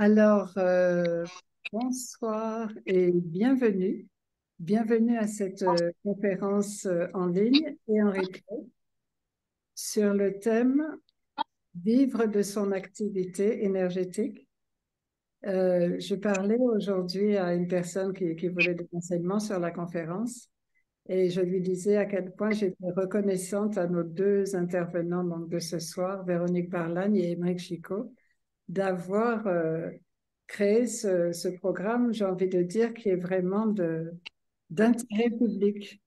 Alors, bonsoir et bienvenue. Bienvenue à cette conférence en ligne et en replay sur le thème Vivre de son activité énergétique. Je parlais aujourd'hui à une personne qui voulait des renseignements sur la conférence et je lui disais à quel point j'étais reconnaissante à nos deux intervenants donc, de ce soir, Véronique Barlagne et Émeric Chicot, d'avoir créé ce programme, j'ai envie de dire, qui est vraiment d'intérêt public.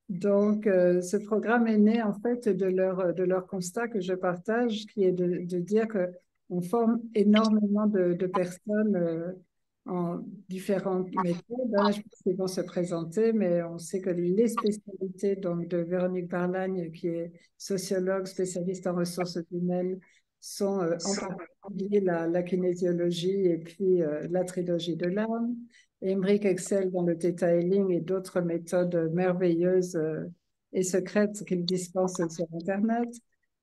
Donc, ce programme est né en fait de leur constat que je partage, qui est de dire qu'on forme énormément de personnes en différentes méthodes, hein. Je pense qu'ils vont se présenter, mais on sait que les spécialités donc, de Véronique Barlagne, qui est sociologue spécialiste en ressources humaines, sont en particulier la kinésiologie et puis la trilogie de l'âme. Emmerich excelle dans le Theta Healing et d'autres méthodes merveilleuses et secrètes qu'il dispense sur Internet.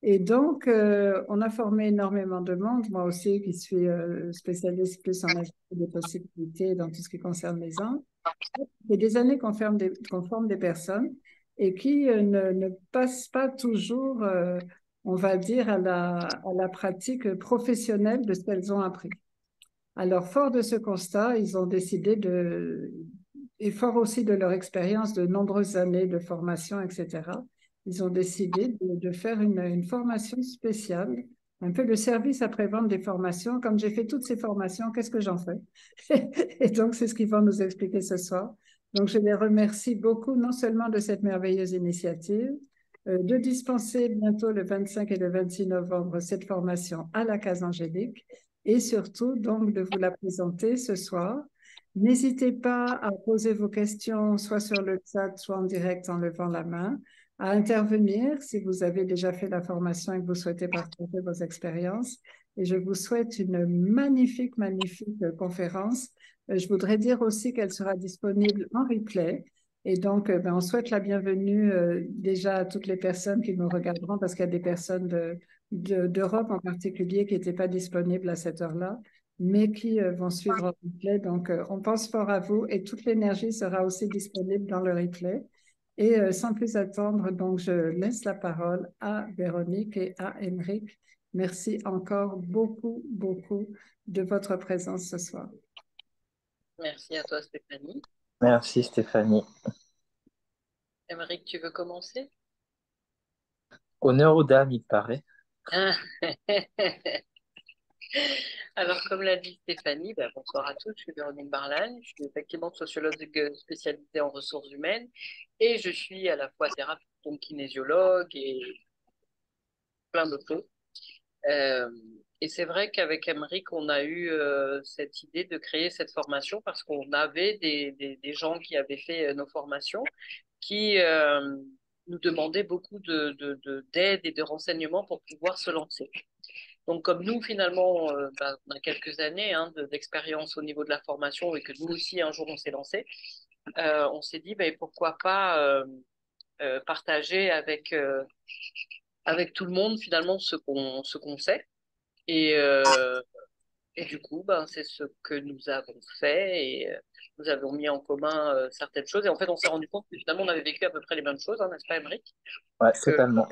Et donc, on a formé énormément de monde, moi aussi qui suis spécialiste plus en aspect des possibilités dans tout ce qui concerne les anges. Il y a des années qu'on forme des personnes et qui ne passent pas toujours, on va dire, à la pratique professionnelle de ce qu'elles ont appris. Alors, fort de ce constat, ils ont décidé et fort aussi de leur expérience de nombreuses années de formation, etc., ils ont décidé de faire une formation spéciale, un peu le service après-vente des formations. Comme j'ai fait toutes ces formations, qu'est-ce que j'en fais? Et donc, c'est ce qu'ils vont nous expliquer ce soir. Donc, je les remercie beaucoup, non seulement de cette merveilleuse initiative, de dispenser bientôt le 25 et le 26 novembre cette formation à la Case Angélique et surtout donc de vous la présenter ce soir. N'hésitez pas à poser vos questions soit sur le chat, soit en direct en levant la main, à intervenir si vous avez déjà fait la formation et que vous souhaitez partager vos expériences. Et je vous souhaite une magnifique, magnifique conférence. Je voudrais dire aussi qu'elle sera disponible en replay. Et donc, on souhaite la bienvenue déjà à toutes les personnes qui nous regarderont parce qu'il y a des personnes d'Europe en particulier qui n'étaient pas disponibles à cette heure-là, mais qui vont suivre en replay. Donc, on pense fort à vous et toute l'énergie sera aussi disponible dans le replay. Et sans plus attendre, donc, je laisse la parole à Véronique et à Émeric. Merci encore beaucoup, beaucoup de votre présence ce soir. Merci à toi, Stéphanie. Merci Stéphanie. Émeric, tu veux commencer? Honneur aux dames, il paraît. Ah. Alors, comme l'a dit Stéphanie, bonsoir à tous, je suis Véronique Barlagne, je suis effectivement sociologue spécialisée en ressources humaines et je suis à la fois thérapeute, donc kinésiologue et plein d'autres choses. Euh, et c'est vrai qu'avec Émeric, on a eu cette idée de créer cette formation parce qu'on avait des gens qui avaient fait nos formations qui nous demandaient beaucoup d'aide et de renseignements pour pouvoir se lancer. Donc, comme nous, finalement, on a quelques années d'expérience au niveau de la formation et que nous aussi, un jour, on s'est lancé, on s'est dit, pourquoi pas partager avec tout le monde, finalement, ce qu'on sait. Et, euh, et du coup, c'est ce que nous avons fait et nous avons mis en commun certaines choses. Et en fait, on s'est rendu compte que finalement, on avait vécu à peu près les mêmes choses, hein, n'est-ce pas, Émeric? Ouais, Que totalement.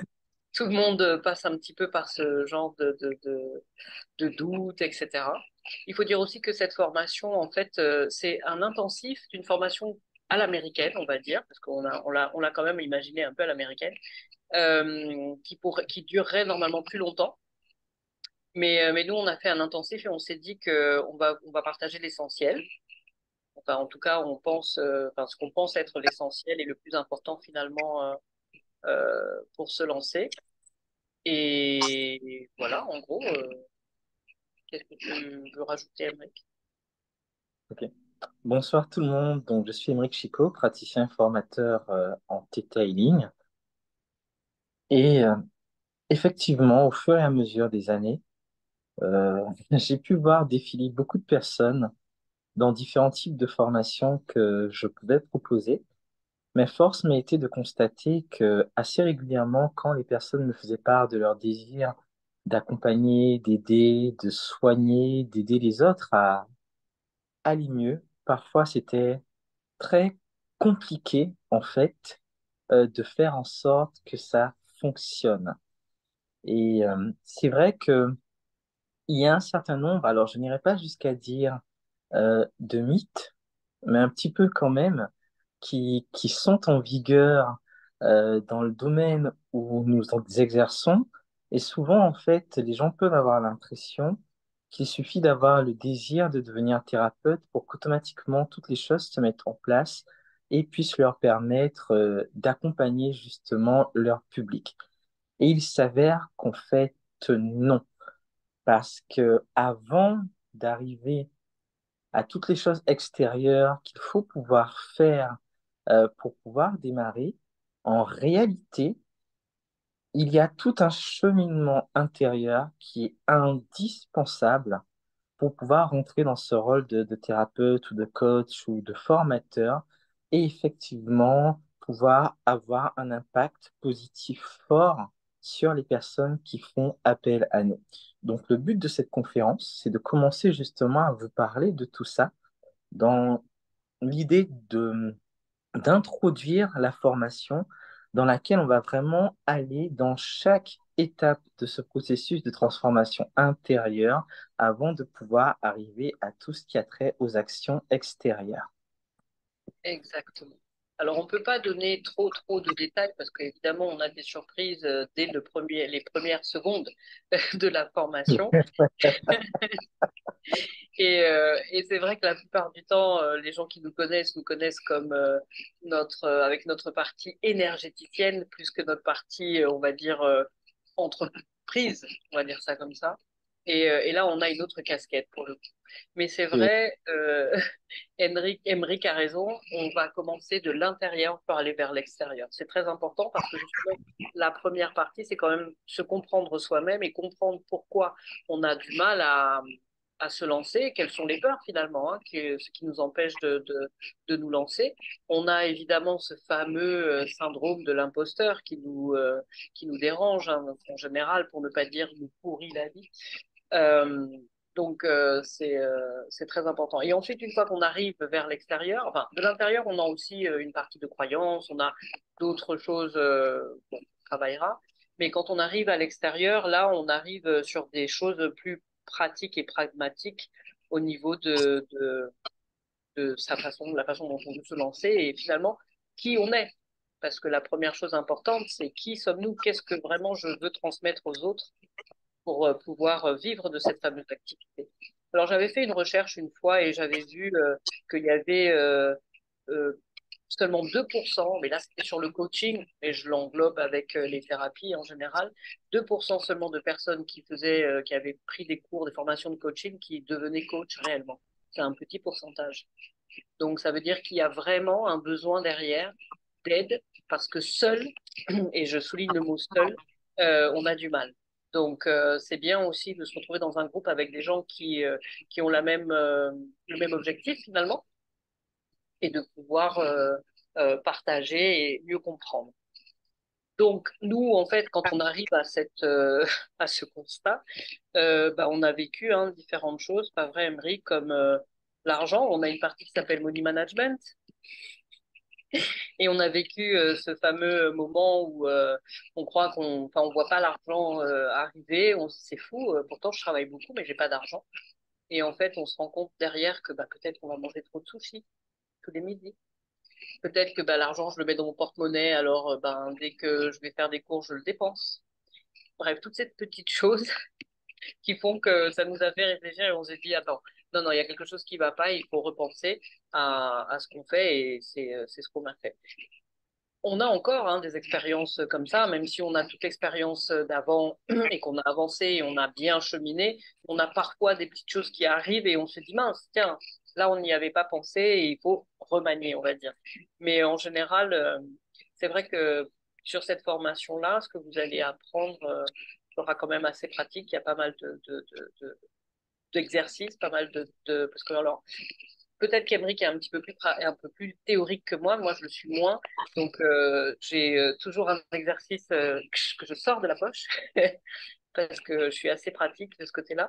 tout le monde passe un petit peu par ce genre de doutes, etc. Il faut dire aussi que cette formation, en fait, c'est un intensif d'une formation à l'américaine, on va dire, parce on l'a quand même imaginé un peu à l'américaine, qui durerait normalement plus longtemps. Mais nous, on a fait un intensif et on s'est dit on va partager l'essentiel. Enfin, en tout cas, ce qu'on pense être l'essentiel et le plus important finalement pour se lancer. Et voilà, en gros, qu'est-ce que tu veux rajouter, Emmerich? Ok. Bonsoir tout le monde. Donc, je suis Émeric Chicot, praticien formateur en Theta Healing. Et effectivement, au fur et à mesure des années, j'ai pu voir défiler beaucoup de personnes dans différents types de formations que je pouvais proposer. Mais force m'a été de constater que assez régulièrement, quand les personnes me faisaient part de leur désir d'accompagner, d'aider, de soigner, d'aider les autres à aller mieux. Parfois, c'était très compliqué, en fait, de faire en sorte que ça fonctionne. Et c'est vrai que il y a un certain nombre, alors je n'irai pas jusqu'à dire de mythes, mais un petit peu quand même, qui sont en vigueur dans le domaine où nous exerçons. Et souvent, en fait, les gens peuvent avoir l'impression qu'il suffit d'avoir le désir de devenir thérapeute pour qu'automatiquement toutes les choses se mettent en place et puissent leur permettre d'accompagner justement leur public. Et il s'avère qu'en fait, non. Parce que avant d'arriver à toutes les choses extérieures qu'il faut pouvoir faire pour pouvoir démarrer, en réalité, il y a tout un cheminement intérieur qui est indispensable pour pouvoir rentrer dans ce rôle de thérapeute ou de coach ou de formateur et effectivement pouvoir avoir un impact positif fort sur les personnes qui font appel à nous. Donc le but de cette conférence, c'est de commencer justement à vous parler de tout ça dans l'idée d'introduire la formation dans laquelle on va vraiment aller dans chaque étape de ce processus de transformation intérieure avant de pouvoir arriver à tout ce qui a trait aux actions extérieures. Exactement. Alors, on ne peut pas donner trop de détails parce qu'évidemment, on a des surprises dès les premières secondes de la formation. Et c'est vrai que la plupart du temps, les gens qui nous connaissent comme avec notre partie énergéticienne plus que notre partie, on va dire, entreprise, on va dire ça comme ça. Et là, on a une autre casquette pour le coup. Mais c'est Et vrai, Emric a raison, on va commencer de l'intérieur pour aller vers l'extérieur. C'est très important parce que justement, la première partie, c'est quand même se comprendre soi-même et comprendre pourquoi on a du mal à se lancer, quelles sont les peurs finalement, hein, ce qui nous empêche de nous lancer. On a évidemment ce fameux syndrome de l'imposteur qui nous dérange hein, en général, pour ne pas dire nous pourrit la vie. Euh, donc c'est très important. Et ensuite, une fois qu'on arrive vers l'extérieur, enfin de l'intérieur, on a aussi une partie de croyance, on a d'autres choses qu'on travaillera. Mais quand on arrive à l'extérieur, là, on arrive sur des choses plus pratiques et pragmatiques au niveau de sa façon, la façon dont on veut se lancer et finalement qui on est. Parce que la première chose importante, c'est qui sommes-nous? Qu'est-ce que vraiment je veux transmettre aux autres pour pouvoir vivre de cette fameuse activité. Alors j'avais fait une recherche une fois et j'avais vu qu'il y avait euh, seulement 2%, mais là c'était sur le coaching, et je l'englobe avec les thérapies en général, 2% seulement de personnes qui avaient pris des cours, des formations de coaching qui devenaient coach réellement. C'est un petit pourcentage. Donc ça veut dire qu'il y a vraiment un besoin derrière d'aide parce que seul, et je souligne le mot seul, on a du mal. Donc c'est bien aussi de se retrouver dans un groupe avec des gens qui ont le même objectif finalement et de pouvoir partager et mieux comprendre. Donc nous, en fait, quand on arrive à à ce constat, bah, on a vécu hein, différentes choses, pas vrai, Emery, comme l'argent. On a une partie qui s'appelle Money Management. Et on a vécu ce fameux moment où on croit enfin, on voit pas l'argent arriver. On se dit c'est fou. Pourtant, je travaille beaucoup, mais j'ai pas d'argent. Et en fait, on se rend compte derrière que bah, peut-être qu'on va manger trop de sushis tous les midis. Peut-être que bah, l'argent, je le mets dans mon porte-monnaie. Alors, ben, dès que je vais faire des cours, je le dépense. Bref, toutes ces petites choses qui font que ça nous a fait réfléchir et on s'est dit, attends, non, non, il y a quelque chose qui va pas. Il faut repenser à ce qu'on fait et c'est ce qu'on a fait. On a encore hein, des expériences comme ça, même si on a toute l'expérience d'avant et qu'on a avancé et on a bien cheminé, on a parfois des petites choses qui arrivent et on se dit, mince, tiens, là, on n'y avait pas pensé et il faut remanier, on va dire. Mais en général, c'est vrai que sur cette formation-là, ce que vous allez apprendre sera quand même assez pratique. Il y a pas mal d'exercices, pas mal parce que alors, peut-être qu'Emeric est un peu plus théorique que moi. Moi, je le suis moins. Donc, j'ai toujours un exercice que je sors de la poche parce que je suis assez pratique de ce côté-là.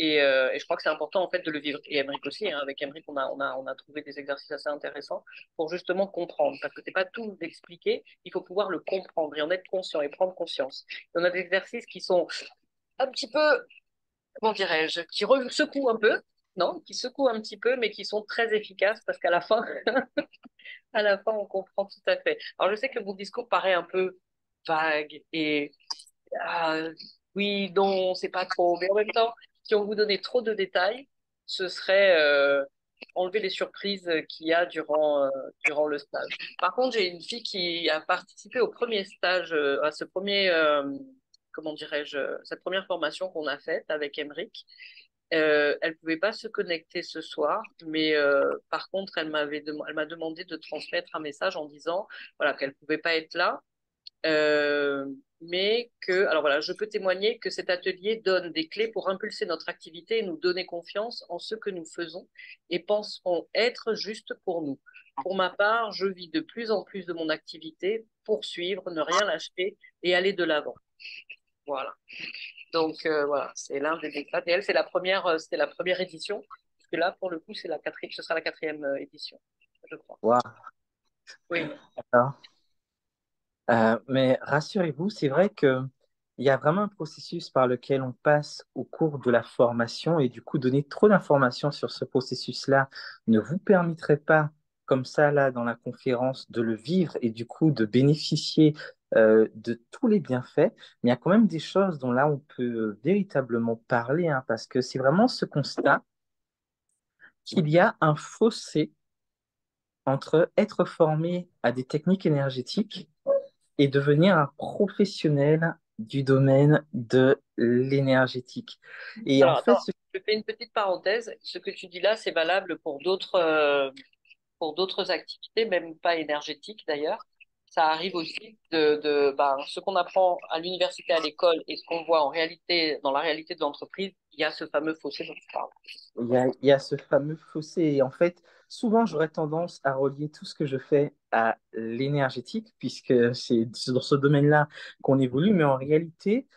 Et je crois que c'est important en fait de le vivre. Et Emric aussi, hein. Avec Emric, on a trouvé des exercices assez intéressants pour justement comprendre. Parce que c'est pas tout d'expliquer, il faut pouvoir le comprendre et en être conscient et prendre conscience. Et on a des exercices qui sont un petit peu, comment dirais-je, qui secouent un peu, non, qui secouent un petit peu, mais qui sont très efficaces parce qu'à la fin, à la fin, on comprend tout à fait. Alors je sais que mon discours paraît un peu vague et ah, oui, non, c'est pas trop. Mais en même temps, si on vous donnait trop de détails, ce serait enlever les surprises qu'il y a durant le stage. Par contre, j'ai une fille qui a participé au premier stage, à ce premier, comment dirais-je, cette première formation qu'on a faite avec Emric. Elle pouvait pas se connecter ce soir, mais par contre, elle m'a demandé de transmettre un message en disant, voilà, qu'elle pouvait pas être là, euh, mais que, alors voilà, je peux témoigner que cet atelier donne des clés pour impulser notre activité et nous donner confiance en ce que nous faisons et penserons être juste pour nous. Pour ma part, je vis de plus en plus de mon activité, poursuivre, ne rien lâcher et aller de l'avant. Voilà. Donc voilà, c'est l'un des déclats. Et elle, c'était la première édition. Parce que là, pour le coup, c'est la quatrième, ce sera la quatrième édition, je crois. Waouh. Oui. Alors, mais rassurez-vous, c'est vrai que il y a vraiment un processus par lequel on passe au cours de la formation et du coup, donner trop d'informations sur ce processus-là ne vous permettrait pas, comme ça, là, dans la conférence, de le vivre et du coup, de bénéficier de tous les bienfaits. Mais il y a quand même des choses dont là, on peut véritablement parler, hein, parce que c'est vraiment ce constat qu'il y a un fossé entre être formé à des techniques énergétiques et devenir un professionnel du domaine de l'énergétique. Et en Alors, fait, attends, je fais une petite parenthèse. Ce que tu dis là, c'est valable pour d'autres activités, même pas énergétiques d'ailleurs. Ça arrive aussi ben, ce qu'on apprend à l'université, à l'école et ce qu'on voit en réalité, dans la réalité de l'entreprise, il y a ce fameux fossé dont tu parles. il y a ce fameux fossé. Et en fait, souvent, j'aurais tendance à relier tout ce que je fais à l'énergétique, puisque c'est dans ce domaine-là qu'on évolue. Mais en réalité,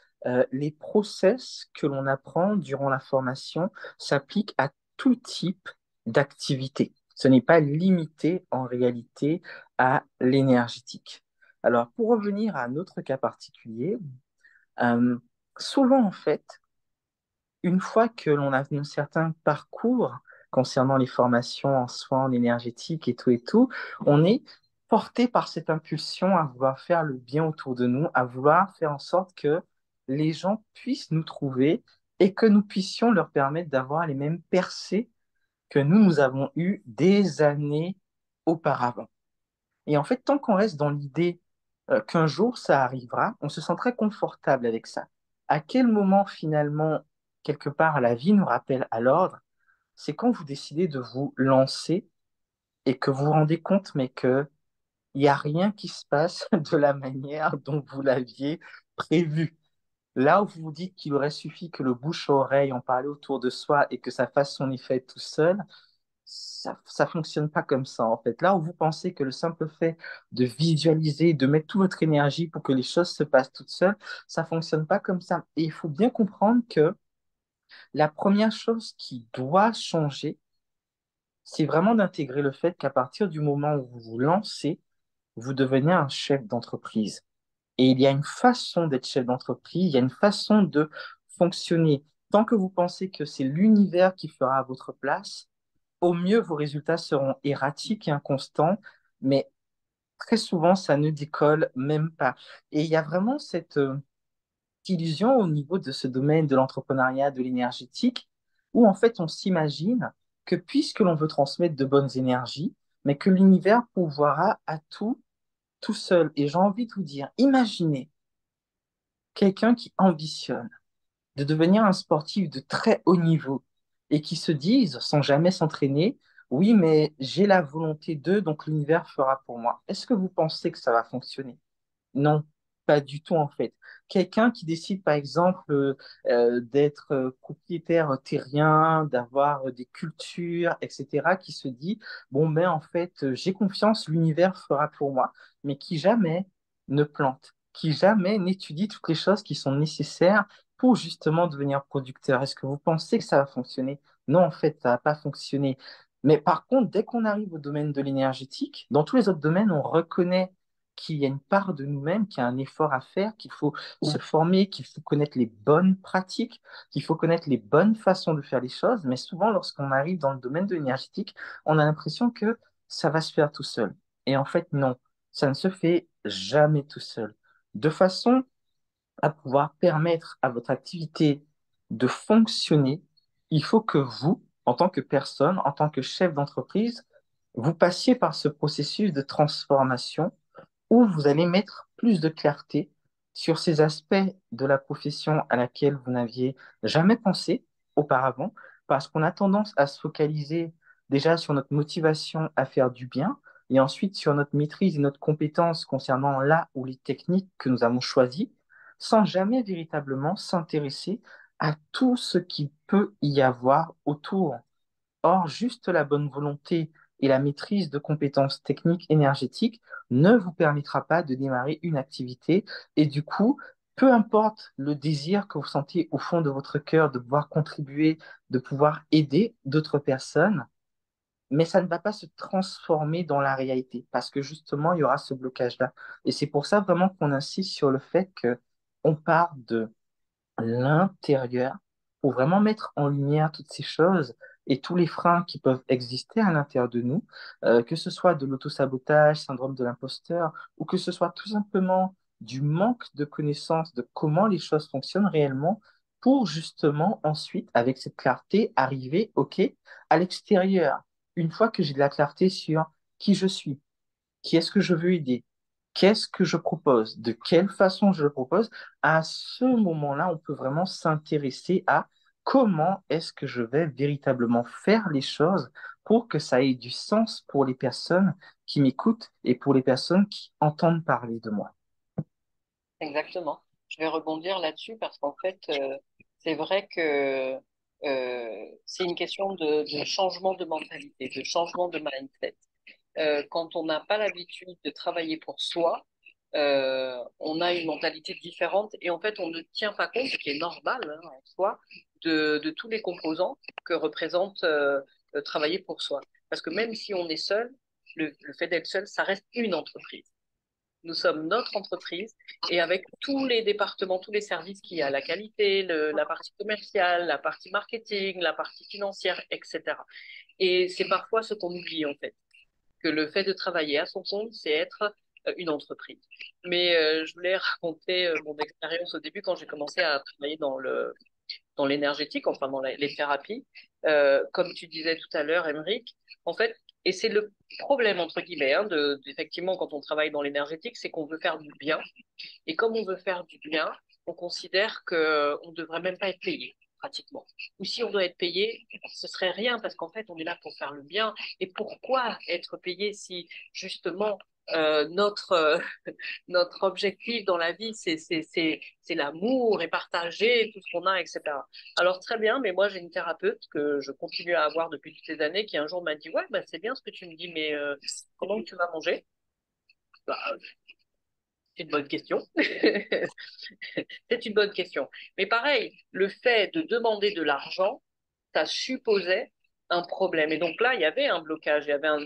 les process que l'on apprend durant la formation s'appliquent à tout type d'activité. Ce n'est pas limité en réalité à l'énergétique. Alors, pour revenir à notre cas particulier, euh, souvent, en fait, une fois que l'on a un certain parcours concernant les formations en soins énergétiques et tout, on est porté par cette impulsion à vouloir faire le bien autour de nous, à vouloir faire en sorte que les gens puissent nous trouver et que nous puissions leur permettre d'avoir les mêmes percées que nous avons eues des années auparavant. Et en fait, tant qu'on reste dans l'idée qu'un jour ça arrivera, on se sent très confortable avec ça. À quel moment finalement, quelque part, la vie nous rappelle à l'ordre, c'est quand vous décidez de vous lancer et que vous vous rendez compte, mais que il n'y a rien qui se passe de la manière dont vous l'aviez prévu. Là où vous vous dites qu'il aurait suffi que le bouche à oreille en parle autour de soi et que ça fasse son effet tout seul, ça fonctionne pas comme ça en fait. Là où vous pensez que le simple fait de visualiser, de mettre toute votre énergie pour que les choses se passent toutes seules, ça fonctionne pas comme ça. Et il faut bien comprendre que la première chose qui doit changer, c'est vraiment d'intégrer le fait qu'à partir du moment où vous vous lancez, vous devenez un chef d'entreprise. Et il y a une façon d'être chef d'entreprise, il y a une façon de fonctionner. Tant que vous pensez que c'est l'univers qui fera à votre place, au mieux, vos résultats seront erratiques et inconstants, mais très souvent, ça ne décolle même pas. Et il y a vraiment cette illusion au niveau de ce domaine de l'entrepreneuriat, de l'énergétique, où en fait, on s'imagine que puisque l'on veut transmettre de bonnes énergies, mais que l'univers pourvoira à tout seul. Et j'ai envie de vous dire, imaginez quelqu'un qui ambitionne de devenir un sportif de très haut niveau et qui se disent, sans jamais s'entraîner, oui, mais j'ai la volonté d'eux, donc l'univers fera pour moi. Est-ce que vous pensez que ça va fonctionner? Non, pas du tout en fait. Quelqu'un qui décide par exemple d'être propriétaire terrien, d'avoir des cultures, etc., qui se dit, bon ben en fait, j'ai confiance, l'univers fera pour moi, mais qui jamais ne plante, qui jamais n'étudie toutes les choses qui sont nécessaires pour justement devenir producteur? Est-ce que vous pensez que ça va fonctionner? Non, en fait, ça va pas fonctionner. Mais par contre, dès qu'on arrive au domaine de l'énergétique, dans tous les autres domaines, on reconnaît qu'il y a une part de nous-mêmes, qu'il y a un effort à faire, qu'il faut se former, qu'il faut connaître les bonnes pratiques, qu'il faut connaître les bonnes façons de faire les choses. Mais souvent, lorsqu'on arrive dans le domaine de l'énergétique, on a l'impression que ça va se faire tout seul. Et en fait, non, ça ne se fait jamais tout seul. De façon à pouvoir permettre à votre activité de fonctionner, il faut que vous, en tant que personne, en tant que chef d'entreprise, vous passiez par ce processus de transformation où vous allez mettre plus de clarté sur ces aspects de la profession à laquelle vous n'aviez jamais pensé auparavant, parce qu'on a tendance à se focaliser déjà sur notre motivation à faire du bien, et ensuite sur notre maîtrise et notre compétence concernant là ou les techniques que nous avons choisies, sans jamais véritablement s'intéresser à tout ce qui peut y avoir autour. Or, juste la bonne volonté et la maîtrise de compétences techniques énergétiques ne vous permettra pas de démarrer une activité. Et du coup, peu importe le désir que vous sentez au fond de votre cœur de pouvoir contribuer, de pouvoir aider d'autres personnes, mais ça ne va pas se transformer dans la réalité parce que justement, il y aura ce blocage-là. Et c'est pour ça vraiment qu'on insiste sur le fait que on part de l'intérieur pour vraiment mettre en lumière toutes ces choses et tous les freins qui peuvent exister à l'intérieur de nous, que ce soit de l'autosabotage, syndrome de l'imposteur, ou que ce soit tout simplement du manque de connaissance de comment les choses fonctionnent réellement, pour justement ensuite, avec cette clarté, arriver, OK, à l'extérieur. Une fois que j'ai de la clarté sur qui je suis, qui est-ce que je veux aider, qu'est-ce que je propose, de quelle façon je le propose, à ce moment-là, on peut vraiment s'intéresser à comment est-ce que je vais véritablement faire les choses pour que ça ait du sens pour les personnes qui m'écoutent et pour les personnes qui entendent parler de moi. Exactement. Je vais rebondir là-dessus parce qu'en fait, c'est vrai que c'est une question de changement de mentalité, de changement de mindset. Quand on n'a pas l'habitude de travailler pour soi, on a une mentalité différente et en fait, on ne tient pas compte, ce qui est normal hein, en soi, de tous les composants que représente travailler pour soi. Parce que même si on est seul, le fait d'être seul, ça reste une entreprise. Nous sommes notre entreprise et avec tous les départements, tous les services qu'il y a, la qualité, la partie commerciale, la partie marketing, la partie financière, etc. Et c'est parfois ce qu'on oublie en fait, que le fait de travailler à son compte, c'est être une entreprise. Mais je voulais raconter mon expérience au début quand j'ai commencé à travailler dans l'énergétique, enfin dans les thérapies. Comme tu disais tout à l'heure, Émeric, en fait, et c'est le problème, entre guillemets, hein, effectivement, quand on travaille dans l'énergétique, c'est qu'on veut faire du bien. Et comme on veut faire du bien, on considère qu'on ne devrait même pas être payé, pratiquement. Ou si on doit être payé, ce serait rien, parce qu'en fait, on est là pour faire le bien. Et pourquoi être payé si, justement, notre objectif dans la vie, c'est l'amour et partager tout ce qu'on a, etc. Alors, très bien, mais moi, j'ai une thérapeute que je continue à avoir depuis toutes ces années qui un jour m'a dit, ouais, bah, c'est bien ce que tu me dis, mais comment tu vas manger? Bah, c'est une bonne question. C'est une bonne question. Mais pareil, le fait de demander de l'argent, ça supposait un problème. Et donc là, il y avait un blocage, il y avait un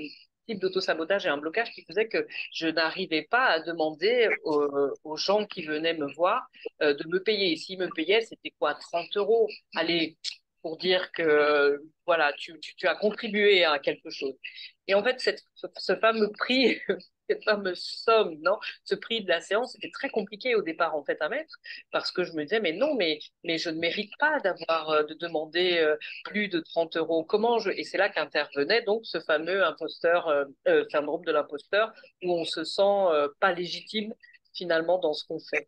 type d'auto-sabotage et un blocage qui faisait que je n'arrivais pas à demander aux gens qui venaient me voir de me payer. Et s'ils me payaient, c'était quoi, 30 euros? Allez, pour dire que voilà, tu as contribué à quelque chose. Et en fait, ce fameux prix, cette fameuse somme, non, ce prix de la séance, c'était très compliqué au départ en fait à mettre parce que je me disais mais non, mais je ne mérite pas d'avoir de demander plus de 30 euros. Comment je... Et c'est là qu'intervenait donc ce fameux imposteur, syndrome de l'imposteur, où on se sent pas légitime finalement dans ce qu'on fait.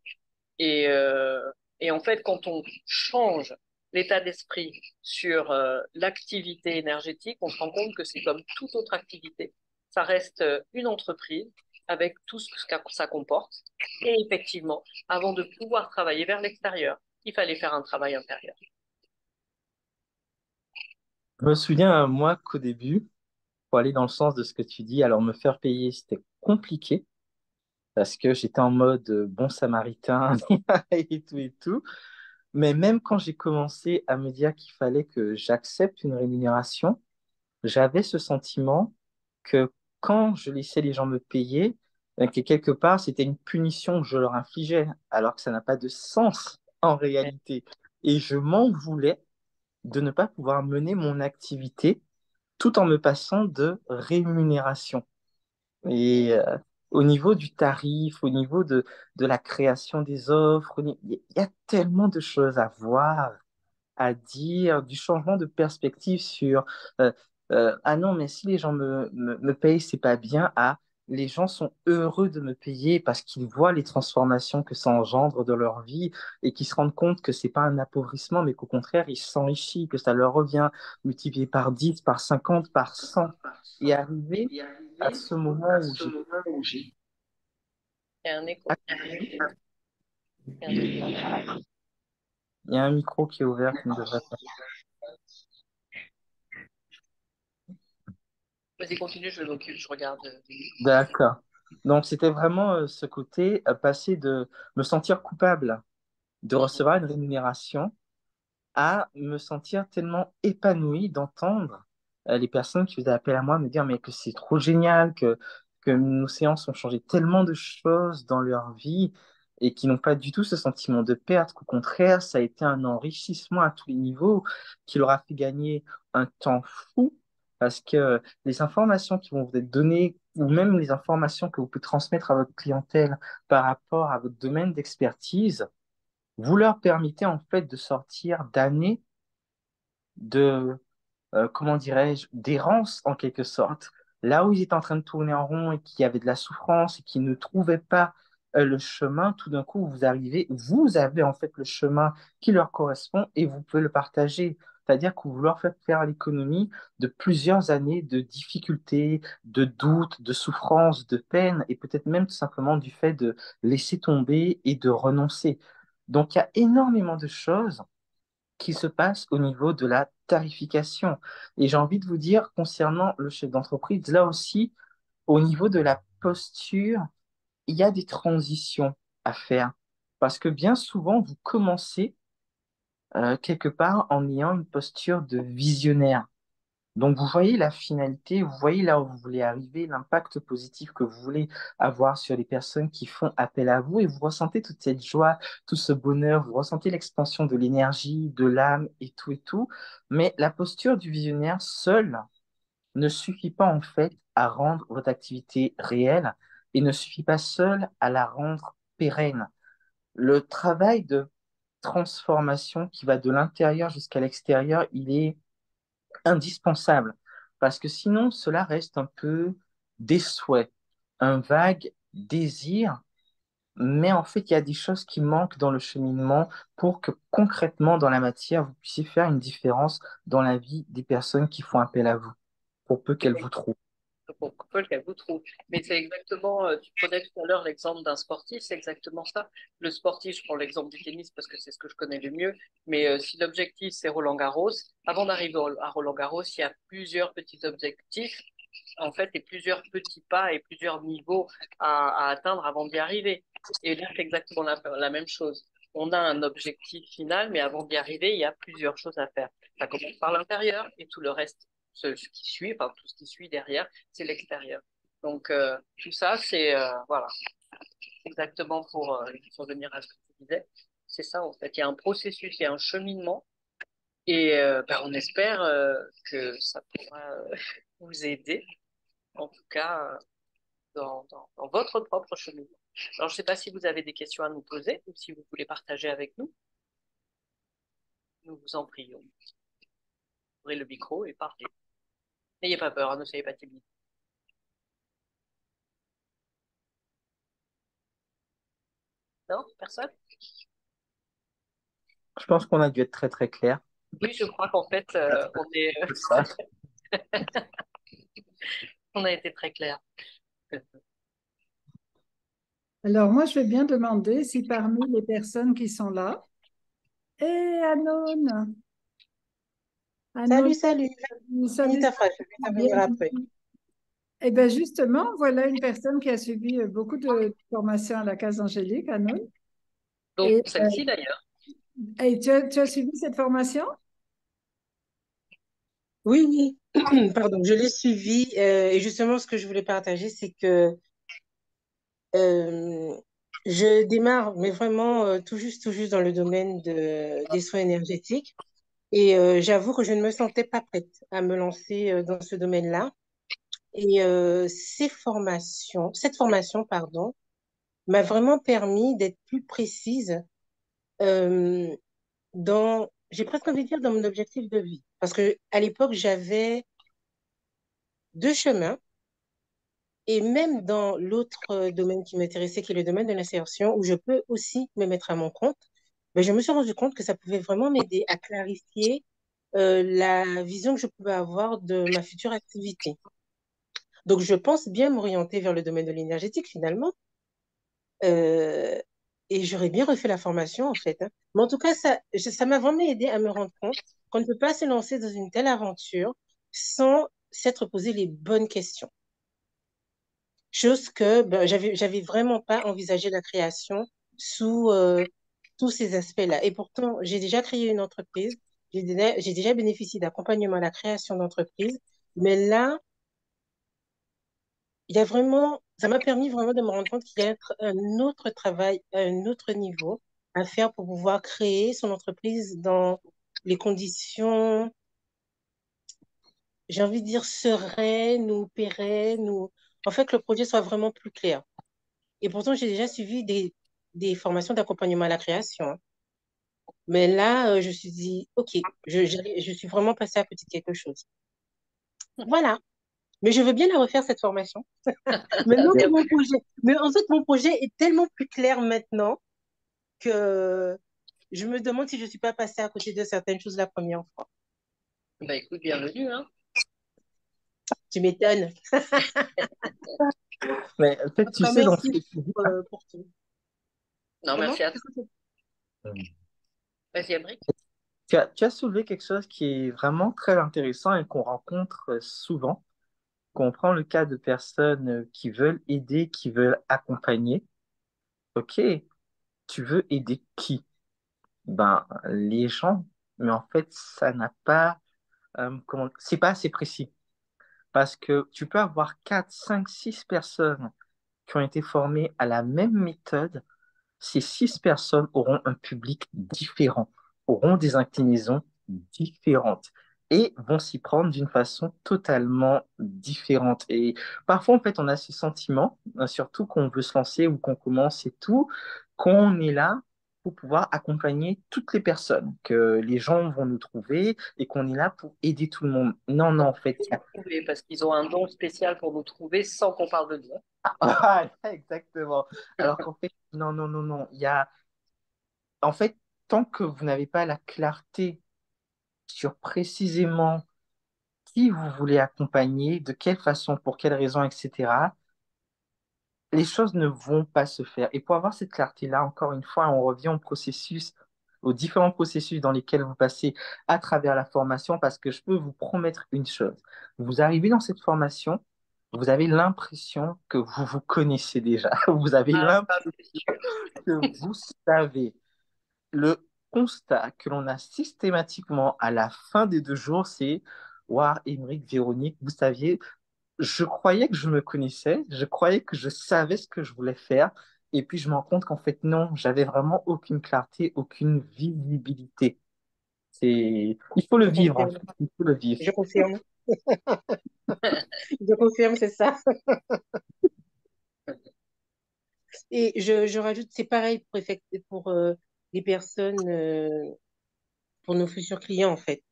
Et, euh, et en fait, quand on change l'état d'esprit sur l'activité énergétique, on se rend compte que c'est comme toute autre activité. Ça reste une entreprise avec tout ce que ça comporte. Et effectivement, avant de pouvoir travailler vers l'extérieur, il fallait faire un travail intérieur. Je me souviens, moi, qu'au début, pour aller dans le sens de ce que tu dis, alors me faire payer, c'était compliqué parce que j'étais en mode bon samaritain et tout et tout. Mais même quand j'ai commencé à me dire qu'il fallait que j'accepte une rémunération, j'avais ce sentiment que quand je laissais les gens me payer, que quelque part, c'était une punition que je leur infligeais, alors que ça n'a pas de sens en réalité. Et je m'en voulais de ne pas pouvoir mener mon activité tout en me passant de rémunération. Et au niveau du tarif, au niveau de la création des offres, il y a tellement de choses à voir, à dire, du changement de perspective sur ah non, mais si les gens me payent, c'est pas bien. Ah, les gens sont heureux de me payer parce qu'ils voient les transformations que ça engendre dans leur vie et qu'ils se rendent compte que c'est pas un appauvrissement, mais qu'au contraire, ils s'enrichissent, que ça leur revient multiplié par 10 par 50 par 100 et arriver à ce moment où j'ai Il y a un écho. accepté, Il y a un écho. il y a un micro qui est ouvert qui ne devrait pas. Vas-y, continue, je m'occupe, je regarde. D'accord. Donc, c'était vraiment ce côté, passer de me sentir coupable de Mhm. recevoir une rémunération à me sentir tellement épanoui d'entendre les personnes qui faisaient appel à moi me dire mais que c'est trop génial, que nos séances ont changé tellement de choses dans leur vie et qui n'ont pas du tout ce sentiment de perte, qu'au contraire, ça a été un enrichissement à tous les niveaux, qui leur a fait gagner un temps fou, parce que les informations qui vont vous être données, ou même les informations que vous pouvez transmettre à votre clientèle par rapport à votre domaine d'expertise, vous leur permettez en fait de sortir d'années de, comment dirais-je, d'errance en quelque sorte. Là où ils étaient en train de tourner en rond et qu'il y avait de la souffrance et qu'ils ne trouvaient pas le chemin, tout d'un coup, vous arrivez, vous avez en fait le chemin qui leur correspond et vous pouvez le partager. C'est-à-dire que vous leur faites faire l'économie de plusieurs années de difficultés, de doutes, de souffrances, de peine et peut-être même tout simplement du fait de laisser tomber et de renoncer. Donc, il y a énormément de choses qui se passe au niveau de la tarification. Et j'ai envie de vous dire, concernant le chef d'entreprise, là aussi, au niveau de la posture, il y a des transitions à faire. Parce que bien souvent, vous commencez quelque part en ayant une posture de visionnaire. Donc, vous voyez la finalité, vous voyez là où vous voulez arriver, l'impact positif que vous voulez avoir sur les personnes qui font appel à vous et vous ressentez toute cette joie, tout ce bonheur, vous ressentez l'expansion de l'énergie, de l'âme et tout et tout. Mais la posture du visionnaire seule ne suffit pas en fait à rendre votre activité réelle et ne suffit pas seule à la rendre pérenne. Le travail de transformation qui va de l'intérieur jusqu'à l'extérieur, il est indispensable, parce que sinon cela reste un peu des souhaits, un vague désir, mais en fait il y a des choses qui manquent dans le cheminement pour que concrètement dans la matière vous puissiez faire une différence dans la vie des personnes qui font appel à vous, pour peu qu'elles vous trouvent. Pour peu qu'elle vous trouve. Mais c'est exactement, tu prenais tout à l'heure l'exemple d'un sportif, c'est exactement ça. Le sportif, je prends l'exemple du tennis parce que c'est ce que je connais le mieux, mais si l'objectif c'est Roland-Garros, avant d'arriver à Roland-Garros, il y a plusieurs petits objectifs, en fait, et plusieurs petits pas et plusieurs niveaux à atteindre avant d'y arriver. Et là, c'est exactement la même chose. On a un objectif final, mais avant d'y arriver, il y a plusieurs choses à faire. Ça commence par l'intérieur et tout le reste, ce qui suit, enfin tout ce qui suit derrière, c'est l'extérieur. Donc tout ça, c'est voilà, exactement pour revenir à ce que tu disais. C'est ça en fait. Il y a un processus, il y a un cheminement, et ben, on espère que ça pourra vous aider, en tout cas dans votre propre cheminement. Alors je ne sais pas si vous avez des questions à nous poser ou si vous voulez partager avec nous. Nous vous en prions. Ouvrez le micro et parlez. N'ayez pas peur, hein, ne soyez pas timide. Non, personne? Je pense qu'on a dû être très très clair. Oui, je crois qu'en fait, on a été très clair. Alors, moi, je vais bien demander si parmi les personnes qui sont là, et Anon, Salut, Anon, salut. Fini salut, ta phrase, je vais t'intervenir après. bienvenue. Eh bien, justement, voilà une personne qui a suivi beaucoup de formations à la Case Angélique, Anon. Donc, Et celle-ci d'ailleurs. Et tu as suivi cette formation? Oui, oui, pardon, je l'ai suivi. Et justement, ce que je voulais partager, c'est que euh, je démarre, mais vraiment tout juste dans le domaine des soins énergétiques. Et j'avoue que je ne me sentais pas prête à me lancer dans ce domaine-là. Et cette formation, pardon, m'a vraiment permis d'être plus précise euh, j'ai presque envie de dire dans mon objectif de vie. Parce que à l'époque, j'avais deux chemins. Et même dans l'autre domaine qui m'intéressait, qui est le domaine de l'insertion, où je peux aussi me mettre à mon compte, ben, je me suis rendu compte que ça pouvait vraiment m'aider à clarifier la vision que je pouvais avoir de ma future activité. Donc, je pense bien m'orienter vers le domaine de l'énergétique finalement. Euh, et j'aurais bien refait la formation en fait, hein. Mais en tout cas, ça m'a vraiment aidé à me rendre compte qu'on ne peut pas se lancer dans une telle aventure sans s'être posé les bonnes questions. Chose que ben, j'avais vraiment pas envisagé la création sous tous ces aspects-là. Et pourtant, j'ai déjà créé une entreprise, j'ai déjà bénéficié d'accompagnement à la création d'entreprise, mais là, il y a vraiment, ça m'a permis vraiment de me rendre compte qu'il y a un autre travail, à un autre niveau à faire pour pouvoir créer son entreprise dans les conditions, j'ai envie de dire sereines ou pérennes, ou en fait que le projet soit vraiment plus clair. Et pourtant, j'ai déjà suivi des formations d'accompagnement à la création, hein. Mais là, je me suis dit, OK, je suis vraiment passée à côté de quelque chose. Voilà. Mais je veux bien la refaire, cette formation. Ah, Maintenant que bien mon vu. projet, mais en fait, mon projet est tellement plus clair maintenant que je me demande si je ne suis pas passée à côté de certaines choses la première fois. Bah écoute, bienvenue, hein. Tu m'étonnes. Mais en fait, En tout tu cas, sais, dans ce que merci tu dis là, pour tout. Non, Comment? merci à toi. Vas-y, Abric. tu as soulevé quelque chose qui est vraiment très intéressant et qu'on rencontre souvent. Qu'on prend le cas de personnes qui veulent aider, qui veulent accompagner. Ok, tu veux aider qui? Ben, les gens. Mais en fait, ça n'a pas, c'est pas assez précis. Parce que tu peux avoir 4, 5, 6 personnes qui ont été formées à la même méthode. Ces 6 personnes auront un public différent, auront des inclinaisons différentes et vont s'y prendre d'une façon totalement différente. Et parfois, en fait, on a ce sentiment, surtout qu'on veut se lancer ou qu'on commence et tout, qu'on est là pour pouvoir accompagner toutes les personnes, que les gens vont nous trouver et qu'on est là pour aider tout le monde. Non, non, en fait, Nous trouver, parce qu'ils ont un don spécial pour nous trouver sans qu'on parle de nous. Ah, exactement. Alors qu'en fait, non, non, non, non. En fait, tant que vous n'avez pas la clarté sur précisément qui vous voulez accompagner, de quelle façon, pour quelles raisons, etc., les choses ne vont pas se faire. Et pour avoir cette clarté-là, encore une fois, on revient au processus, aux différents processus dans lesquels vous passez à travers la formation, parce que je peux vous promettre une chose. Vous arrivez dans cette formation, vous avez l'impression que vous vous connaissez déjà. Vous avez Ah, ça, l'impression c'est sûr. que vous savez. Le constat que l'on a systématiquement à la fin des 2 jours, c'est: Waouh, Émeric, Véronique, vous saviez, je croyais que je me connaissais, je croyais que je savais ce que je voulais faire, et puis je me rends compte qu'en fait, non, j'avais vraiment aucune clarté, aucune visibilité. Il faut le Je vivre, en confirme. fait, il faut le vivre. Je confirme. Je confirme, c'est ça. Et je rajoute, c'est pareil pour les personnes, pour nos futurs clients, en fait.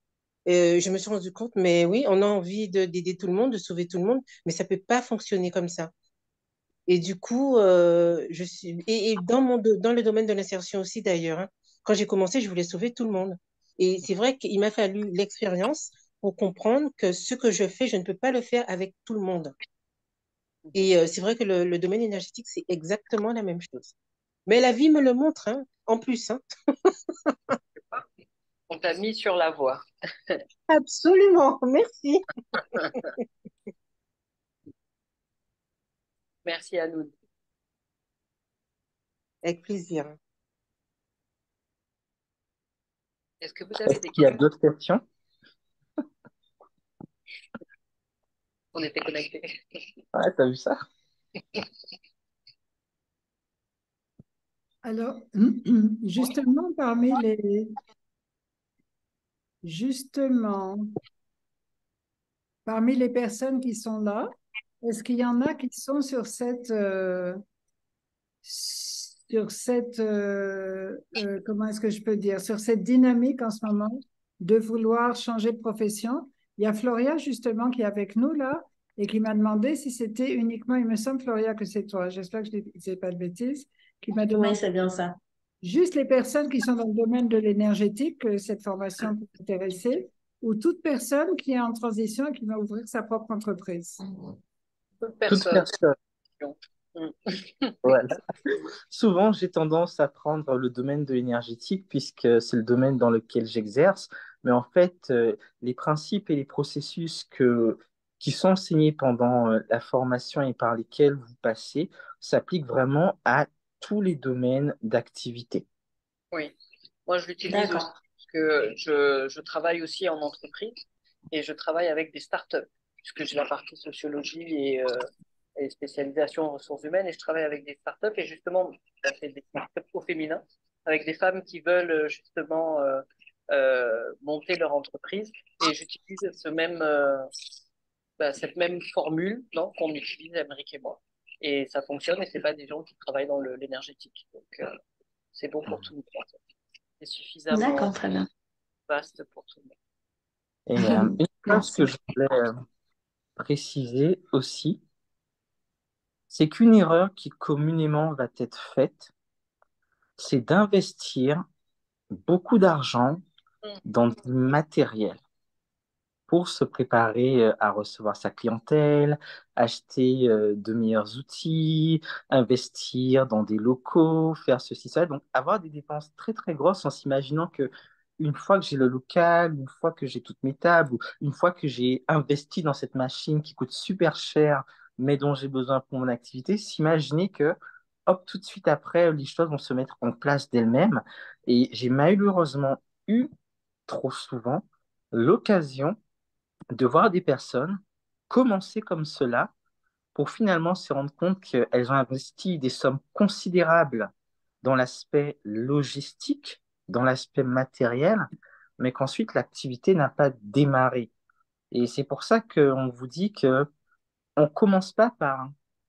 Je me suis rendu compte, mais oui, on a envie d'aider tout le monde, de sauver tout le monde, mais ça peut pas fonctionner comme ça. Et du coup, et dans le domaine de l'insertion aussi d'ailleurs, hein, quand j'ai commencé, je voulais sauver tout le monde. Et c'est vrai qu'il m'a fallu l'expérience pour comprendre que ce que je fais, je ne peux pas le faire avec tout le monde. Et c'est vrai que le domaine énergétique, c'est exactement la même chose. Mais la vie me le montre, hein, en plus, hein. On t'a mis sur la voie. Absolument, merci. Merci à nous. Avec plaisir. Est-ce que vous avez Est-ce des qu'il y a questions? d'autres questions? On était connectés. Ouais, t'as vu ça? Alors, Oui. justement, parmi les personnes qui sont là, est-ce qu'il y en a qui sont comment est-ce que je peux dire, sur cette dynamique en ce moment de vouloir changer de profession? Il y a Floria justement qui est avec nous là et qui m'a demandé si c'était uniquement, il me semble Floria que c'est toi, j'espère que je ne disais pas de bêtises, qui m'a Oui, demandé c'est bien ça. juste les personnes qui sont dans le domaine de l'énergétique que cette formation peut intéresser ou toute personne qui est en transition et qui va ouvrir sa propre entreprise. Toute Toute personne. personne. Mm. Voilà. Souvent, j'ai tendance à prendre le domaine de l'énergétique puisque c'est le domaine dans lequel j'exerce. Mais en fait, les principes et les processus qui sont enseignés pendant la formation et par lesquels vous passez s'appliquent vraiment à tous les domaines d'activité. Oui, moi je l'utilise aussi D'accord. parce que je travaille aussi en entreprise et je travaille avec des startups puisque j'ai la partie sociologie et spécialisation en ressources humaines et je travaille avec des startups et justement ça fait des startups au féminin avec des femmes qui veulent justement monter leur entreprise et j'utilise cette même formule non, qu'on utilise Amérique et moi et ça fonctionne et c'est pas des gens qui travaillent dans l'énergétique donc c'est bon pour tout le monde. C'est suffisamment D'accord, très bien. vaste pour tout le monde. Et une chose que Merci. je voulais préciser aussi, c'est qu'une erreur qui communément va être faite, c'est d'investir beaucoup d'argent Mm. dans du matériel pour se préparer à recevoir sa clientèle, acheter de meilleurs outils, investir dans des locaux, faire ceci, ça. Donc, avoir des dépenses très, très grosses en s'imaginant que une fois que j'ai le local, une fois que j'ai toutes mes tables, ou une fois que j'ai investi dans cette machine qui coûte super cher, mais dont j'ai besoin pour mon activité, s'imaginer que, hop, tout de suite après, les choses vont se mettre en place d'elles-mêmes. Et j'ai malheureusement eu trop souvent l'occasion de voir des personnes commencer comme cela pour finalement se rendre compte qu'elles ont investi des sommes considérables dans l'aspect logistique, dans l'aspect matériel, mais qu'ensuite l'activité n'a pas démarré. Et c'est pour ça qu'on vous dit que on commence pas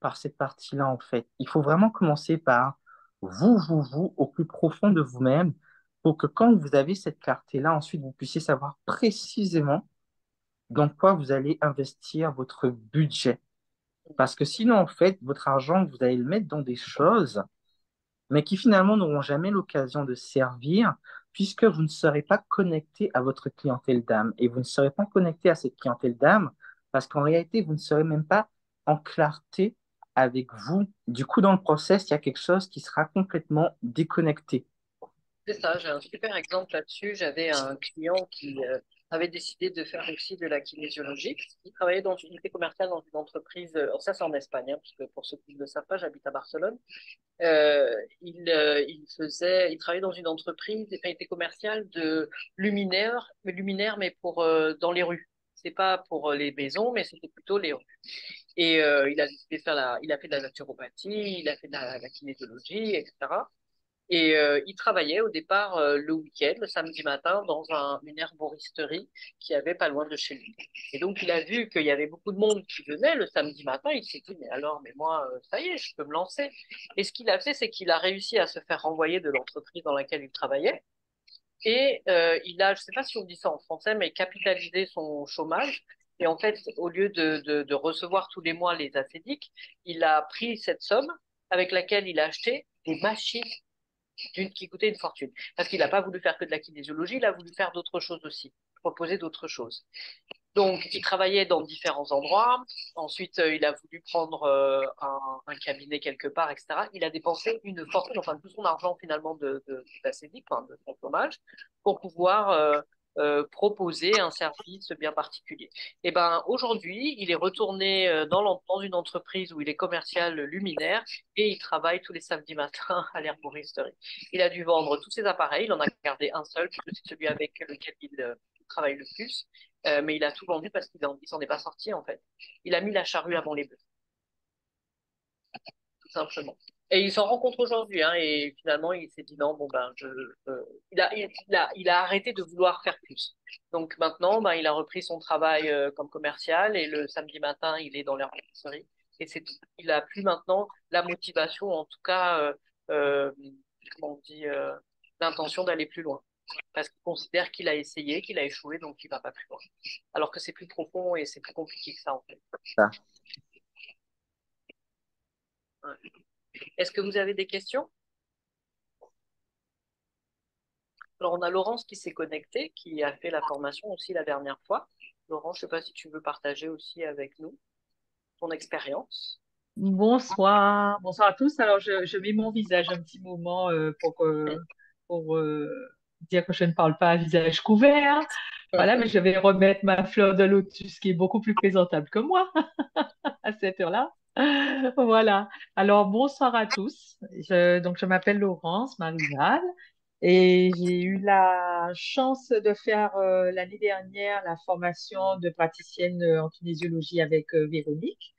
par cette partie-là, en fait. Il faut vraiment commencer par vous, au plus profond de vous-même, pour que quand vous avez cette clarté-là, ensuite, vous puissiez savoir précisément dans quoi vous allez investir votre budget. Parce que sinon, en fait, votre argent, vous allez le mettre dans des choses, mais qui finalement n'auront jamais l'occasion de servir, puisque vous ne serez pas connecté à votre clientèle d'âme. Et vous ne serez pas connecté à cette clientèle d'âme, parce qu'en réalité, vous ne serez même pas en clarté avec vous. Du coup, dans le process, il y a quelque chose qui sera complètement déconnecté. C'est ça, j'ai un super exemple là-dessus. J'avais un client qui avait décidé de faire aussi de la kinésiologie. Il travaillait dans une unité commerciale dans une entreprise, alors ça c'est en Espagne, hein, parce que pour ceux qui ne le savent pas, j'habite à Barcelone. Il travaillait dans une entreprise, enfin, unité commerciale de luminaires, mais pour dans les rues. C'est pas pour les maisons, mais c'était plutôt les rues. Et il a décidé de il a fait de la naturopathie, il a fait de la kinésiologie, etc. Et il travaillait au départ le week-end, le samedi matin, dans une herboristerie qui avait pas loin de chez lui. Et donc il a vu qu'il y avait beaucoup de monde qui venait le samedi matin. Il s'est dit, mais alors, mais moi, ça y est, je peux me lancer. Et ce qu'il a fait, c'est qu'il a réussi à se faire renvoyer de l'entreprise dans laquelle il travaillait. Et il a, je sais pas si on dit ça en français, mais capitalisé son chômage. Et en fait, au lieu de recevoir tous les mois les acédiques, il a pris cette somme avec laquelle il a acheté des machines qui coûtait une fortune. Parce qu'il n'a pas voulu faire que de la kinésiologie, il a voulu faire d'autres choses aussi, proposer d'autres choses. Donc, il travaillait dans différents endroits. Ensuite, il a voulu prendre un cabinet quelque part, etc. Il a dépensé une fortune, enfin tout son argent finalement d'ACDI, enfin, de son chômage, pour pouvoir proposer un service bien particulier. Et ben aujourd'hui, il est retourné dans une entreprise où il est commercial luminaire et il travaille tous les samedis matins à l'herboristerie. Il a dû vendre tous ses appareils, il en a gardé un seul, puisque c'est celui avec lequel il travaille le plus. Mais il a tout vendu parce qu'il s'en est pas sorti en fait. Il a mis la charrue avant les bœufs, tout simplement. Et il s'en rend compte aujourd'hui, hein, et finalement il s'est dit non, bon ben il a arrêté de vouloir faire plus. Donc maintenant, ben, il a repris son travail comme commercial et le samedi matin, il est dans l'herboristerie. Et il a plus maintenant la motivation, en tout cas, euh, comment on dit, l'intention d'aller plus loin. Parce qu'il considère qu'il a essayé, qu'il a échoué, donc il va pas plus loin. Alors que c'est plus profond et c'est plus compliqué que ça, en fait. Ça. Ouais. Est-ce que vous avez des questions? Alors, on a Laurence qui s'est connectée, qui a fait la formation aussi la dernière fois. Laurence, je ne sais pas si tu veux partager aussi avec nous ton expérience. Bonsoir, bonsoir à tous. Alors, je mets mon visage un petit moment pour dire que je ne parle pas à visage couvert. Voilà, mais je vais remettre ma fleur de lotus qui est beaucoup plus présentable que moi à cette heure-là. Voilà. Alors, bonsoir à tous. Donc, je m'appelle Laurence Marie-Val et j'ai eu la chance de faire l'année dernière la formation de praticienne en kinésiologie avec Véronique.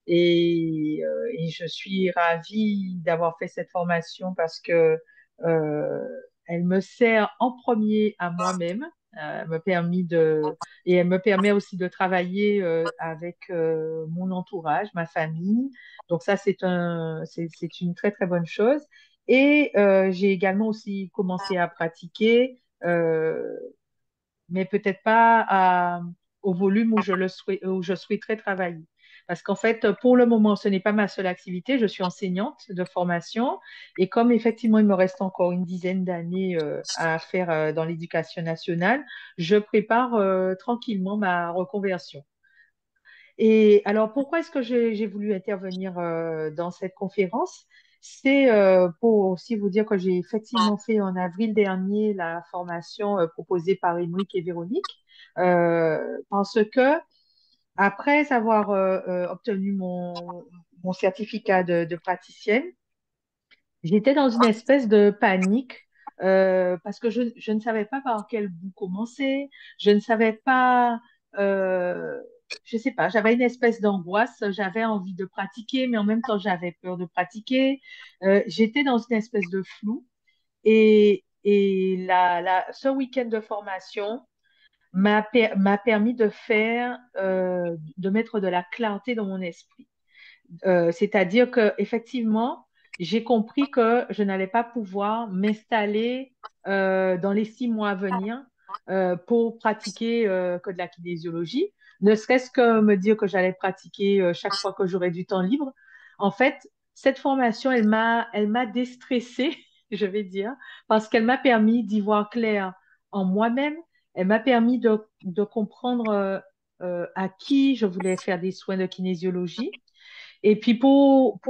Et je suis ravie d'avoir fait cette formation parce que euh, elle me sert en premier à moi-même. Elle me permet et elle me permet aussi de travailler avec mon entourage, ma famille. Donc ça, c'est une très, très bonne chose. Et j'ai également aussi commencé à pratiquer, mais peut-être pas au volume où je souhaiterais travailler. Parce qu'en fait, pour le moment, ce n'est pas ma seule activité. Je suis enseignante de formation et comme effectivement, il me reste encore une dizaine d'années à faire dans l'éducation nationale, je prépare tranquillement ma reconversion. Et alors, pourquoi est-ce que j'ai voulu intervenir dans cette conférence? C'est pour aussi vous dire que j'ai effectivement fait en avril dernier la formation proposée par Émeric et Véronique, parce que après avoir obtenu mon certificat de praticienne, j'étais dans une espèce de panique parce que je ne savais pas par quel bout commencer, je ne savais pas, euh, je sais pas, j'avais une espèce d'angoisse, j'avais envie de pratiquer, mais en même temps j'avais peur de pratiquer. J'étais dans une espèce de flou et ce week-end de formation m'a permis de mettre de la clarté dans mon esprit. C'est-à-dire que effectivement, j'ai compris que je n'allais pas pouvoir m'installer dans les 6 mois à venir pour pratiquer que de la kinésiologie, ne serait-ce que me dire que j'allais pratiquer chaque fois que j'aurais du temps libre. En fait, cette formation, elle m'a déstressée, je vais dire, parce qu'elle m'a permis d'y voir clair en moi-même. Elle m'a permis de comprendre à qui je voulais faire des soins de kinésiologie et puis pour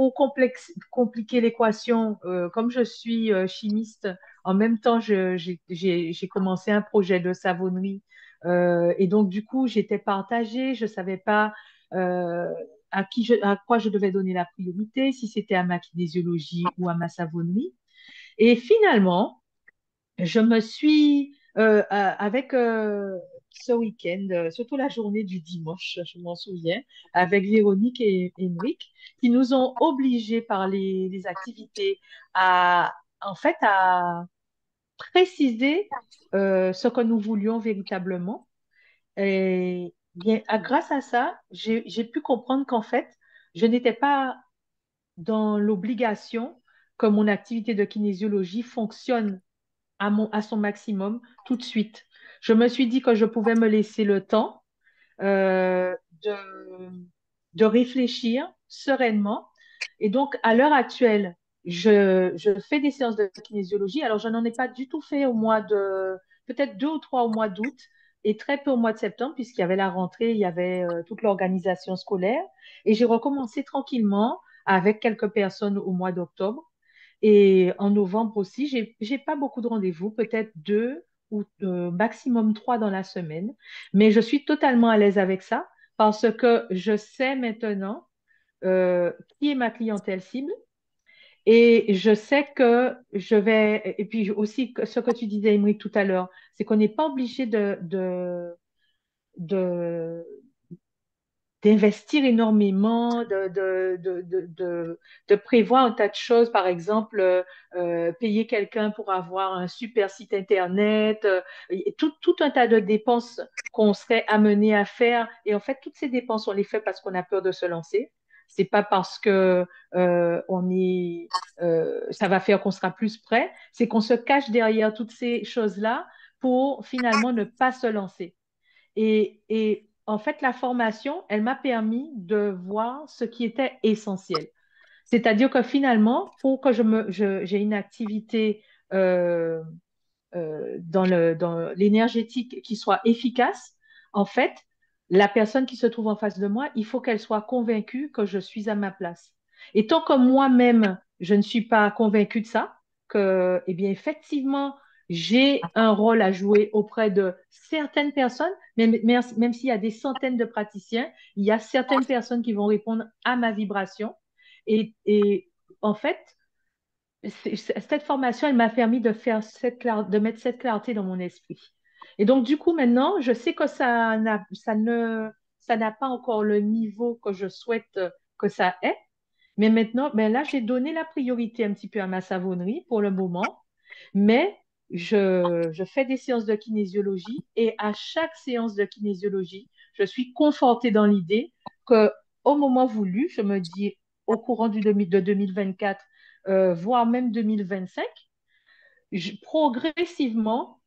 compliquer l'équation, comme je suis chimiste, en même temps, j'ai commencé un projet de savonnerie. Et donc, du coup, j'étais partagée. Je ne savais pas euh, à quoi je devais donner la priorité, si c'était à ma kinésiologie ou à ma savonnerie. Et finalement, je me suis, avec ce week-end, surtout la journée du dimanche, je m'en souviens, avec Véronique et Henrik, qui nous ont obligés par les activités à, en fait, à préciser ce que nous voulions véritablement. Et bien, grâce à ça, j'ai pu comprendre qu'en fait, je n'étais pas dans l'obligation que mon activité de kinésiologie fonctionne à son maximum tout de suite. Je me suis dit que je pouvais me laisser le temps euh, de, de réfléchir sereinement. Et donc, à l'heure actuelle, je fais des séances de kinésiologie. Alors, je n'en ai pas du tout fait peut-être 2 ou 3 au mois d'août et très peu au mois de septembre, puisqu'il y avait la rentrée, il y avait toute l'organisation scolaire. Et j'ai recommencé tranquillement avec quelques personnes au mois d'octobre. Et en novembre aussi, j'ai pas beaucoup de rendez-vous, peut-être 2 ou maximum 3 dans la semaine. Mais je suis totalement à l'aise avec ça parce que je sais maintenant qui est ma clientèle cible. Et je sais que je vais, et puis aussi ce que tu disais, Émeric, tout à l'heure, c'est qu'on n'est pas obligé de, d'investir énormément, de prévoir un tas de choses, par exemple, payer quelqu'un pour avoir un super site Internet, et tout un tas de dépenses qu'on serait amené à faire. Et en fait, toutes ces dépenses, on les fait parce qu'on a peur de se lancer. C'est pas parce que ça va faire qu'on sera plus prêt. C'est qu'on se cache derrière toutes ces choses-là pour finalement ne pas se lancer. Et en fait, la formation, elle m'a permis de voir ce qui était essentiel. C'est-à-dire que finalement, pour que j'ai une activité euh, dans l'énergétique qui soit efficace, en fait, la personne qui se trouve en face de moi, il faut qu'elle soit convaincue que je suis à ma place. Et tant que moi-même, je ne suis pas convaincue de ça, que, eh bien, effectivement, j'ai un rôle à jouer auprès de certaines personnes, même s'il y a des centaines de praticiens, il y a certaines personnes qui vont répondre à ma vibration. Et en fait, cette formation, elle m'a permis de faire de mettre cette clarté dans mon esprit. Et donc, du coup, maintenant, je sais que ça n'a pas encore le niveau que je souhaite que ça ait. Mais maintenant, ben là, j'ai donné la priorité un petit peu à ma savonnerie pour le moment. Mais je fais des séances de kinésiologie et à chaque séance de kinésiologie, je suis confortée dans l'idée que au moment voulu, je me dis au courant de 2024, voire même 2025, progressivement,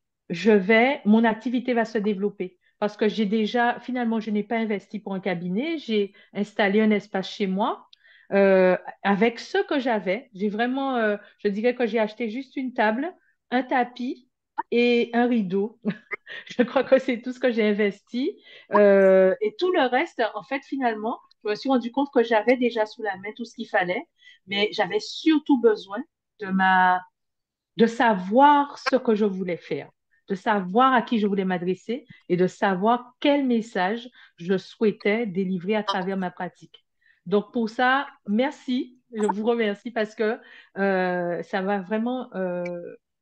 mon activité va se développer. Parce que finalement, je n'ai pas investi pour un cabinet, j'ai installé un espace chez moi avec ce que j'avais. Je dirais que j'ai acheté juste une table, un tapis et un rideau. Je crois que c'est tout ce que j'ai investi. Et tout le reste, en fait, finalement, je me suis rendu compte que j'avais déjà sous la main tout ce qu'il fallait, mais j'avais surtout besoin de de savoir ce que je voulais faire, de savoir à qui je voulais m'adresser et de savoir quel message je souhaitais délivrer à travers ma pratique. Donc pour ça, merci, je vous remercie parce que ça va vraiment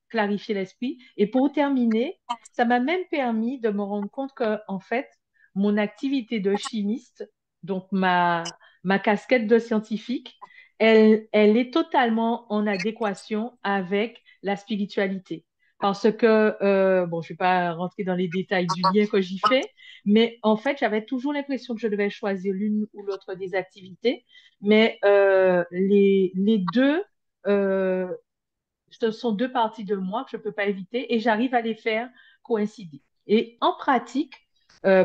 clarifier l'esprit. Et pour terminer, ça m'a même permis de me rendre compte que, en fait, mon activité de chimiste, donc ma casquette de scientifique, elle est totalement en adéquation avec la spiritualité. Parce que, bon, je ne vais pas rentrer dans les détails du lien que j'y fais, mais en fait, j'avais toujours l'impression que je devais choisir l'une ou l'autre des activités, mais les deux, euh, ce sont deux parties de moi que je ne peux pas éviter et j'arrive à les faire coïncider. Et en pratique,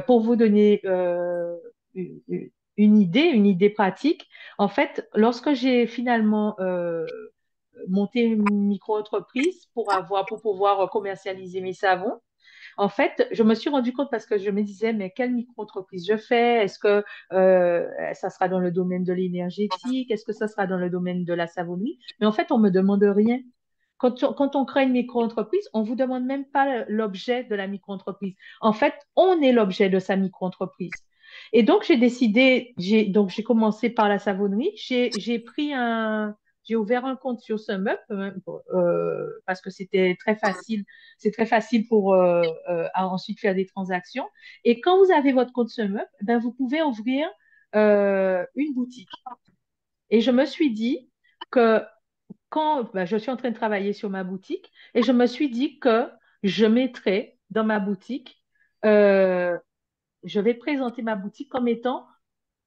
pour vous donner une idée pratique, en fait, lorsque j'ai finalement monté une micro-entreprise pour pouvoir commercialiser mes savons, en fait, je me suis rendu compte parce que je me disais, mais quelle micro-entreprise je fais? Est-ce que ça sera dans le domaine de l'énergétique? Est-ce que ça sera dans le domaine de la savonnerie? Mais en fait, on me demande rien. Quand on crée une micro-entreprise, on ne vous demande même pas l'objet de la micro-entreprise. En fait, on est l'objet de sa micro-entreprise. Et donc, j'ai commencé par la savonnerie. J'ai ouvert un compte sur SumUp parce que c'est très facile pour à ensuite faire des transactions. Et quand vous avez votre compte SumUp, ben, vous pouvez ouvrir une boutique. Et je me suis dit que ben, je suis en train de travailler sur ma boutique et je me suis dit que je mettrais dans ma boutique, euh, je vais présenter ma boutique comme étant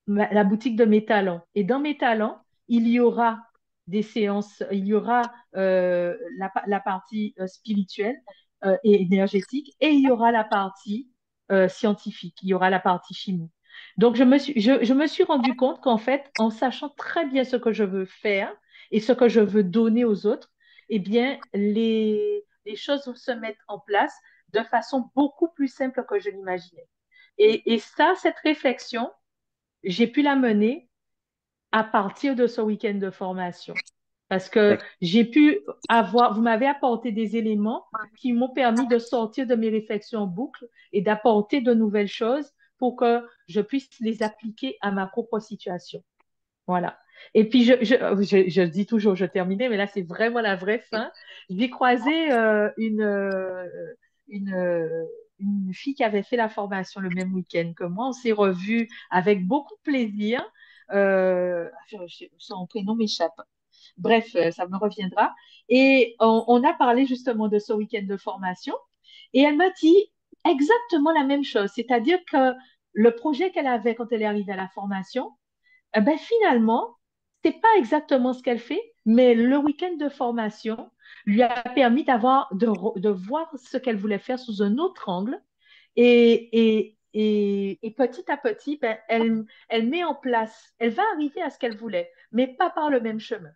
la boutique de mes talents. Et dans mes talents, il y aura des séances, il y aura la partie spirituelle et énergétique et il y aura la partie scientifique, il y aura la partie chimie. Donc, je me suis rendu compte qu'en fait, en sachant très bien ce que je veux faire et ce que je veux donner aux autres, eh bien, les choses vont se mettre en place de façon beaucoup plus simple que je l'imaginais. Et ça, cette réflexion, j'ai pu la mener à partir de ce week-end de formation. Parce que j'ai pu avoir, vous m'avez apporté des éléments qui m'ont permis de sortir de mes réflexions en boucle et d'apporter de nouvelles choses pour que je puisse les appliquer à ma propre situation. Voilà. Et puis, je dis toujours, je terminais, mais là, c'est vraiment la vraie fin. J'ai croisé une, euh, une fille qui avait fait la formation le même week-end que moi. On s'est revus avec beaucoup de plaisir. Son prénom m'échappe. Bref, ça me reviendra. Et on a parlé justement de ce week-end de formation. Et elle m'a dit exactement la même chose. C'est-à-dire que le projet qu'elle avait quand elle est arrivée à la formation, ben finalement, c'est pas exactement ce qu'elle fait, mais le week-end de formation lui a permis de voir ce qu'elle voulait faire sous un autre angle. Et petit à petit, ben, elle met en place, elle va arriver à ce qu'elle voulait, mais pas par le même chemin.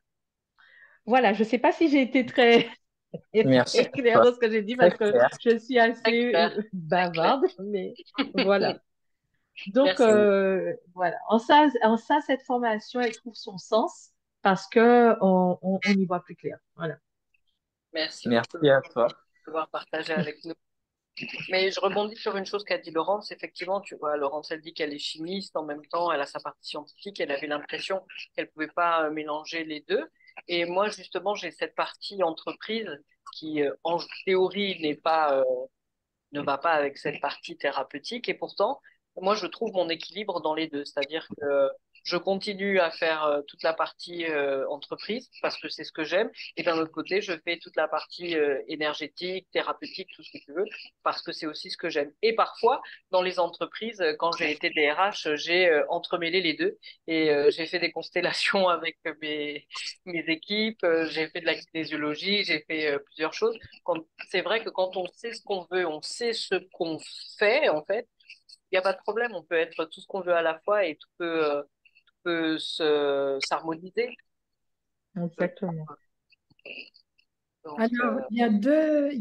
Voilà, je ne sais pas si j'ai été très, Merci très à claire toi. dans ce que j'ai dit Très parce que clair. je suis Très assez clair, très clair. bavarde, mais voilà. Donc, Merci. voilà. En ça, cette formation, elle trouve son sens parce que on y voit plus clair. Voilà. Merci beaucoup Merci à toi. d'avoir partagé avec nous. Mais je rebondis sur une chose qu'a dit Laurence. Effectivement, tu vois, Laurence, elle dit qu'elle est chimiste, en même temps, elle a sa partie scientifique, elle avait l'impression qu'elle pouvait pas mélanger les deux. Et moi, justement, j'ai cette partie entreprise qui, en théorie, ne va pas avec cette partie thérapeutique. Et pourtant, moi, je trouve mon équilibre dans les deux. C'est-à-dire que je continue à faire toute la partie entreprise parce que c'est ce que j'aime. Et d'un autre côté, je fais toute la partie énergétique, thérapeutique, tout ce que tu veux, parce que c'est aussi ce que j'aime. Et parfois, dans les entreprises, quand j'ai été DRH, j'ai entremêlé les deux et j'ai fait des constellations avec mes équipes, j'ai fait de la kinésiologie, j'ai fait plusieurs choses. C'est vrai que quand on sait ce qu'on veut, on sait ce qu'on fait, en fait, il n'y a pas de problème. On peut être tout ce qu'on veut à la fois et tout peut s'harmoniser. Exactement. Donc, Alors, il y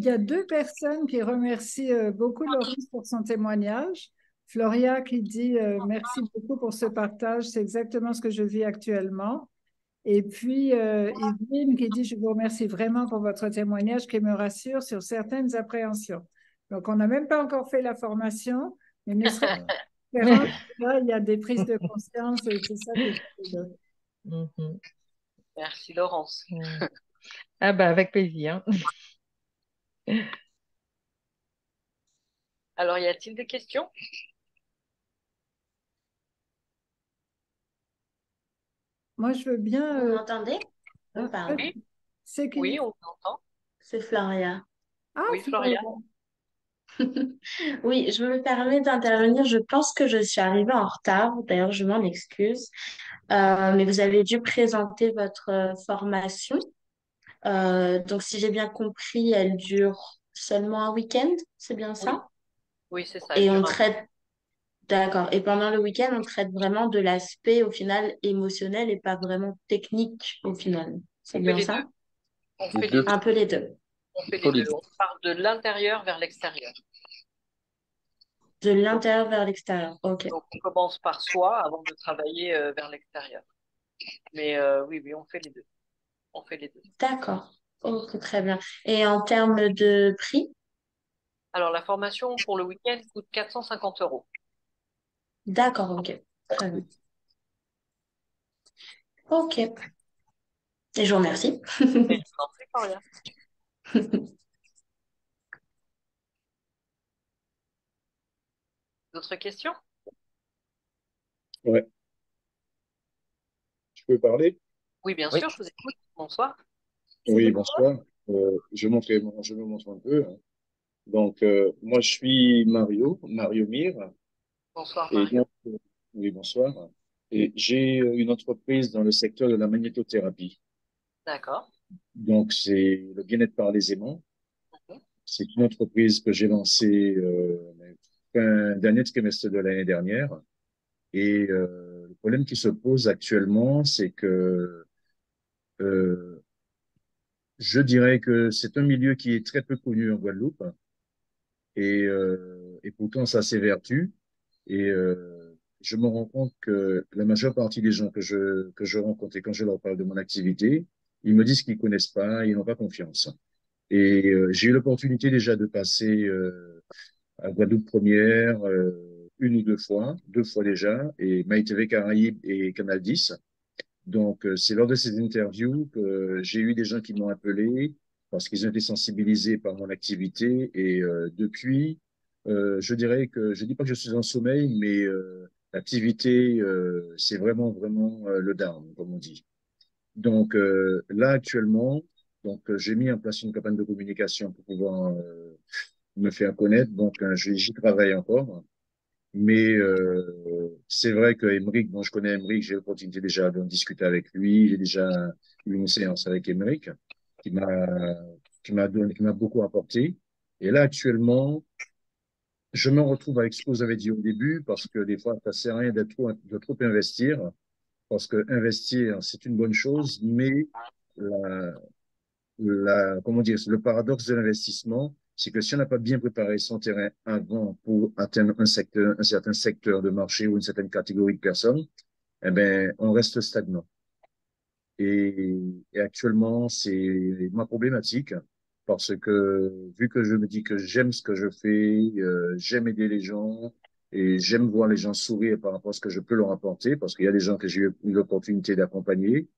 a deux personnes qui remercient beaucoup Laurence pour son témoignage. Floria qui dit merci beaucoup pour ce partage, c'est exactement ce que je vis actuellement. Et puis Yveline qui dit je vous remercie vraiment pour votre témoignage qui me rassure sur certaines appréhensions. Donc, on n'a même pas encore fait la formation, mais ne serait-ce qu'en là, il y a des prises de conscience et c'est ça qui est cool. Mhm. merci Laurence. Mm. Ah ben, avec plaisir. Alors, y a-t-il des questions? Moi, je veux bien. Vous m'entendez? Oh, Ah, pardon. Oui, c'est oui, qui? on t'entend. C'est Floria. Ah, Oui, Floria. Floria. Oui, je me permets d'intervenir. Je pense que je suis arrivée en retard. D'ailleurs, je m'en excuse. Mais vous avez dû présenter votre formation. Donc, si j'ai bien compris, elle dure seulement un week-end. C'est bien Oui, ça? oui, c'est ça. Elle Et on dure un. traite, d'accord. Et pendant le week-end, on traite vraiment de l'aspect, au final, émotionnel et pas vraiment technique, au final. C'est On fait bien les deux. ça? On Les fait les deux, deux. Un peu les deux. On fait il faut les les deux. deux. On part de l'intérieur vers l'extérieur. De Donc, l'intérieur vers l'extérieur. OK. donc, on commence par soi avant de travailler vers l'extérieur. Mais oui, oui, on fait les deux. On fait les deux. D'accord. Ok, très bien. Et en termes de prix? Alors, la formation pour le week-end coûte 450 euros. D'accord, ok. Très bien. Ok. Et je vous remercie. Et je t'en prie, Coria. D'autres questions? Ouais, je peux parler? Oui, bien Oui, sûr, je vous écoute. Bonsoir. C'est Oui, bon. bonsoir. Je me montre un peu, hein. Donc, moi, je suis Mario Mir, Bonsoir, et Mario. donc, oui, bonsoir. Et j'ai une entreprise dans le secteur de la magnétothérapie. D'accord. Donc, c'est le bien-être par les aimants. Mhm. C'est une entreprise que j'ai lancée fin dernier trimestre de l'année dernière. Et le problème qui se pose actuellement, c'est que euh, je dirais que c'est un milieu qui est très peu connu en Guadeloupe et pourtant ça s'évertue. Et je me rends compte que la majeure partie des gens que je rencontre et quand je leur parle de mon activité, Ils me disent qu'ils connaissent pas, ils n'ont pas confiance. Et j'ai eu l'opportunité déjà de passer à Guadeloupe première une ou deux fois déjà, et Maïtv Caraïbes et Canal 10. Donc, c'est lors de ces interviews que j'ai eu des gens qui m'ont appelé parce qu'ils ont été sensibilisés par mon activité. Et depuis, je dirais que, je dis pas que je suis en sommeil, mais l'activité, c'est vraiment, vraiment le down, comme on dit. Donc, là, actuellement, donc, j'ai mis en place une campagne de communication pour pouvoir me faire connaître. Donc, j'y travaille encore. Mais c'est vrai que Emeric, bon, je connais Emeric, j'ai l'opportunité déjà d'en discuter avec lui. J'ai déjà eu une séance avec Emeric qui m'a qui m'a beaucoup apporté. Et là, actuellement, je me retrouve avec ce que vous avez dit au début, parce que des fois, ça sert à rien de trop investir, parce que investir, c'est une bonne chose, mais la, comment dire, le paradoxe de l'investissement, c'est que si on n'a pas bien préparé son terrain avant pour atteindre un certain secteur de marché ou une certaine catégorie de personnes, eh ben, on reste stagnant. Et actuellement, c'est ma problématique parce que vu que je me dis que j'aime ce que je fais, j'aime aider les gens et j'aime voir les gens sourire par rapport à ce que je peux leur apporter parce qu'il y a des gens que j'ai eu l'opportunité d'accompagner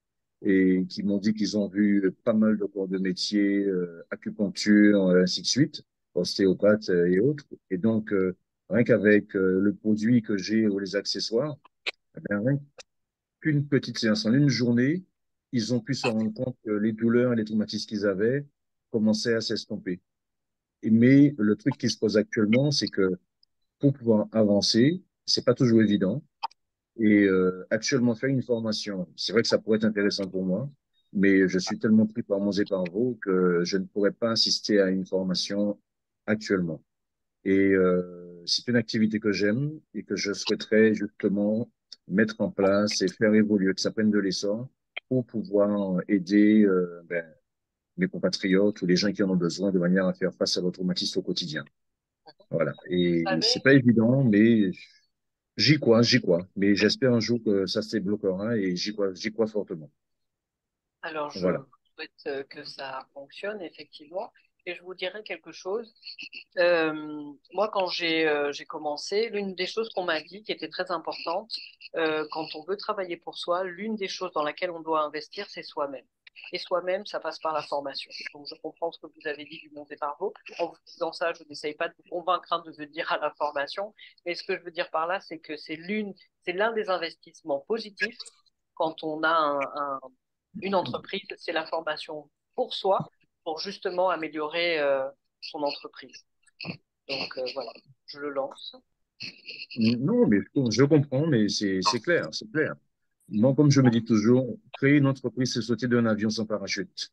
et qui m'ont dit qu'ils ont vu pas mal de corps de métier, acupuncture, ainsi de suite, ostéopathe et autres. Et donc, rien qu'avec le produit que j'ai ou les accessoires, eh bien, rien qu'une petite séance en une journée, ils ont pu se rendre compte que les douleurs et les traumatismes qu'ils avaient commençaient à s'estomper. Mais le truc qui se pose actuellement, c'est que pour pouvoir avancer, c'est pas toujours évident. Et actuellement, faire une formation, c'est vrai que ça pourrait être intéressant pour moi, mais je suis tellement pris par mon éparveau que je ne pourrais pas assister à une formation actuellement. Et c'est une activité que j'aime et que je souhaiterais justement mettre en place et faire évoluer, que ça prenne de l'essor pour pouvoir aider mes compatriotes ou les gens qui en ont besoin de manière à faire face à leur traumatisme au quotidien. Voilà. Vous Et c'est savez, pas évident, mais j'y crois, j'y crois. Mais j'espère un jour que ça se débloquera et j'y crois fortement. alors je Voilà. souhaite que ça fonctionne effectivement. Et je vous dirais quelque chose. Moi, quand j'ai commencé, l'une des choses qu'on m'a dit qui était très importante, quand on veut travailler pour soi, l'une des choses dans laquelle on doit investir, c'est soi-même. Et soi-même, ça passe par la formation. Donc, je comprends ce que vous avez dit du monter par vous. En vous disant ça, je n'essaye pas de vous convaincre de venir à la formation. Mais ce que je veux dire par là, c'est que c'est l'un des investissements positifs quand on a une entreprise, c'est la formation pour soi, pour justement améliorer son entreprise. Donc voilà, je le lance. Non, mais je comprends, mais c'est clair, c'est clair. Moi, comme je me dis toujours, créer une entreprise, c'est sauter d'un avion sans parachute.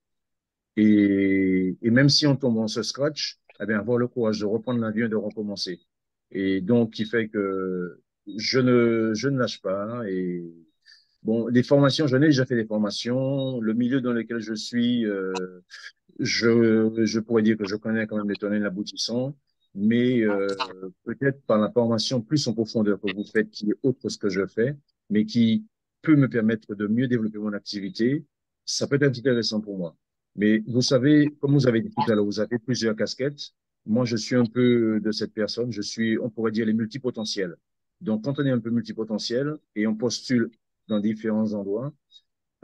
Et même si on tombe, on se scratch, eh bien, avoir le courage de reprendre l'avion et de recommencer. Et donc, qui fait que je ne lâche pas. Et bon, des formations, j'en ai déjà fait des formations. Le milieu dans lequel je suis, je pourrais dire que je connais quand même les tenants et l'aboutissant. Mais peut-être par la formation plus en profondeur que vous faites, qui est autre que ce que je fais, mais qui peut me permettre de mieux développer mon activité, ça peut être intéressant pour moi. Mais vous savez, comme vous avez dit tout à l'heure, vous avez plusieurs casquettes. Moi, je suis un peu de cette personne. Je suis, on pourrait dire, les multipotentiels. Donc, quand on est un peu multipotentiel et on postule dans différents endroits,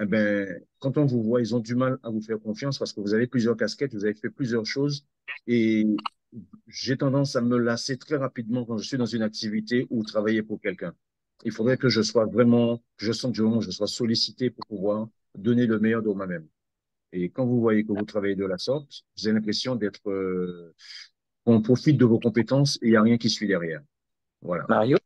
eh ben, quand on vous voit, ils ont du mal à vous faire confiance parce que vous avez plusieurs casquettes, vous avez fait plusieurs choses et j'ai tendance à me lasser très rapidement quand je suis dans une activité ou travailler pour quelqu'un. Il faudrait que je sois vraiment, que je sente du moment, que je sois sollicité pour pouvoir donner le meilleur de moi-même. Et quand vous voyez que vous travaillez de la sorte, vous avez l'impression d'être, qu'on profite de vos compétences et il n'y a rien qui suit derrière. Voilà. Mario?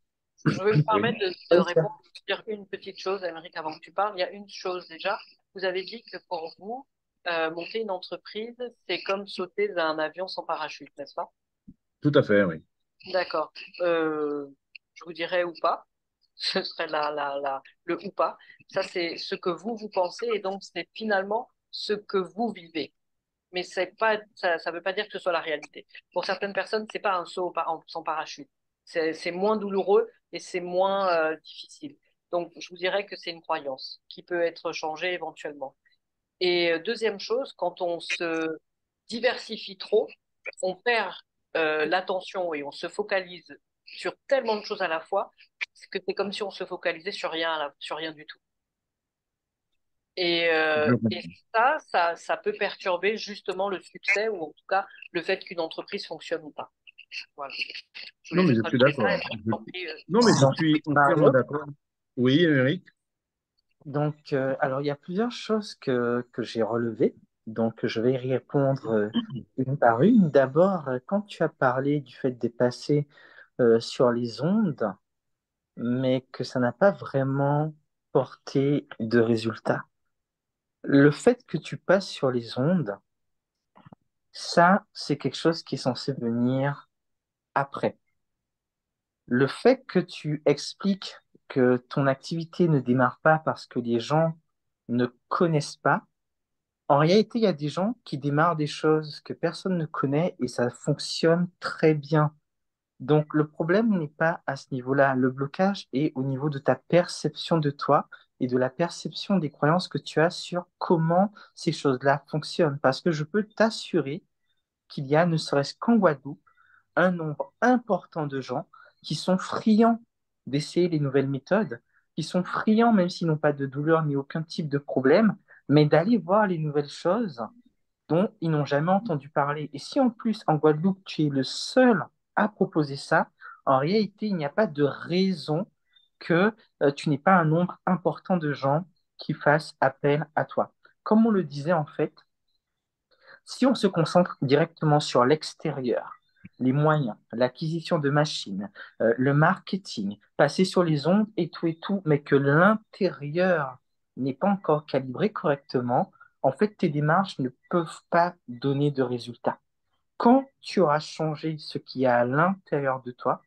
Je vais me Oui. permettre de répondre, de dire une petite chose, Émeric, avant que tu parles. Il y a une chose déjà. Vous avez dit que pour vous, monter une entreprise, c'est comme sauter d'un avion sans parachute, n'est-ce pas? Tout à fait, oui. D'accord. Je vous dirais ou pas. Ce serait le ou pas. Ça, c'est ce que vous pensez et donc c'est finalement ce que vous vivez. Mais c'est pas, ça veut pas dire que ce soit la réalité. Pour certaines personnes, c'est pas un saut sans parachute. C'est moins douloureux et c'est moins difficile. Donc, je vous dirais que c'est une croyance qui peut être changée éventuellement. Et deuxième chose, quand on se diversifie trop, on perd l'attention et on se focalise sur tellement de choses à la fois, que c'est comme si on se focalisait sur rien, sur rien du tout. Et ça peut perturber justement le succès ou en tout cas le fait qu'une entreprise fonctionne ou pas. Voilà. Je Non, voulais mais juste je suis rajouter ça et d'accord. après, je t'en prie, Non, mais je Donc, suis entièrement Mario, d'accord. Oui, Eric. alors il y a plusieurs choses que j'ai relevées. Donc, je vais y répondre une par une. D'abord, quand tu as parlé du fait de passer sur les ondes, mais que ça n'a pas vraiment porté de résultat. Le fait que tu passes sur les ondes, ça, c'est quelque chose qui est censé venir après. Le fait que tu expliques que ton activité ne démarre pas parce que les gens ne connaissent pas, en réalité, il y a des gens qui démarrent des choses que personne ne connaît et ça fonctionne très bien. Donc, le problème n'est pas à ce niveau-là. Le blocage est au niveau de ta perception de toi et de la perception des croyances que tu as sur comment ces choses-là fonctionnent. Parce que je peux t'assurer qu'il y a, ne serait-ce qu'en Guadeloupe, un nombre important de gens qui sont friands d'essayer les nouvelles méthodes, qui sont friands, même s'ils n'ont pas de douleur ni aucun type de problème, mais d'aller voir les nouvelles choses dont ils n'ont jamais entendu parler. Et si en plus, en Guadeloupe, tu es le seul à proposer ça, en réalité, il n'y a pas de raison que tu n'aies pas un nombre important de gens qui fassent appel à toi. Comme on le disait, en fait, si on se concentre directement sur l'extérieur, les moyens, l'acquisition de machines, le marketing, passer sur les ondes et tout, mais que l'intérieur n'est pas encore calibré correctement, en fait, tes démarches ne peuvent pas donner de résultats. Quand tu auras changé ce qui est à l'intérieur de toi,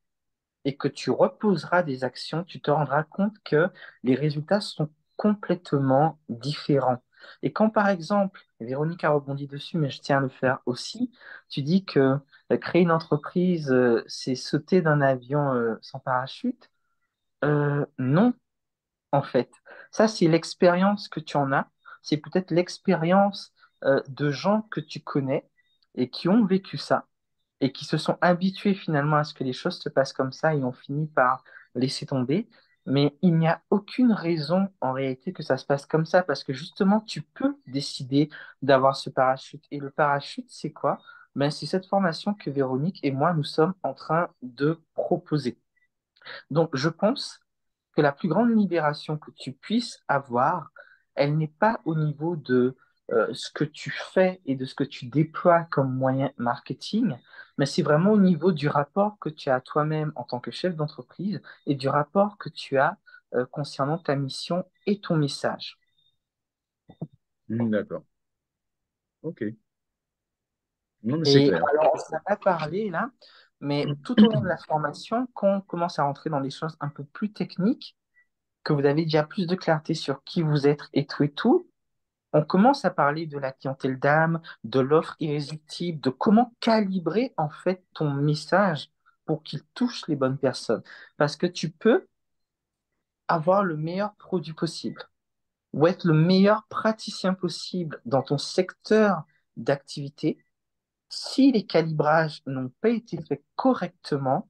et que tu reposeras des actions, tu te rendras compte que les résultats sont complètement différents. Et quand, par exemple, Véronique a rebondi dessus, mais je tiens à le faire aussi, tu dis que créer une entreprise, c'est sauter d'un avion sans parachute. Non, en fait. Ça, c'est l'expérience que tu en as. C'est peut-être l'expérience de gens que tu connais et qui ont vécu ça et qui se sont habitués finalement à ce que les choses se passent comme ça et ont fini par laisser tomber. Mais il n'y a aucune raison en réalité que ça se passe comme ça parce que justement, tu peux décider d'avoir ce parachute. Et le parachute, c'est quoi? Ben, c'est cette formation que Véronique et moi, nous sommes en train de proposer. Donc, je pense que la plus grande libération que tu puisses avoir, elle n'est pas au niveau de ce que tu fais et de ce que tu déploies comme moyen marketing, mais c'est vraiment au niveau du rapport que tu as à toi-même en tant que chef d'entreprise et du rapport que tu as concernant ta mission et ton message. D'accord. OK. Non, mais c'est Et clair. alors, on n'a pas parlé là, mais tout au long de la formation, quand on commence à rentrer dans des choses un peu plus techniques, que vous avez déjà plus de clarté sur qui vous êtes et tout, on commence à parler de la clientèle d'âme, de l'offre irrésistible, de comment calibrer en fait ton message pour qu'il touche les bonnes personnes. Parce que tu peux avoir le meilleur produit possible ou être le meilleur praticien possible dans ton secteur d'activité. Si les calibrages n'ont pas été faits correctement,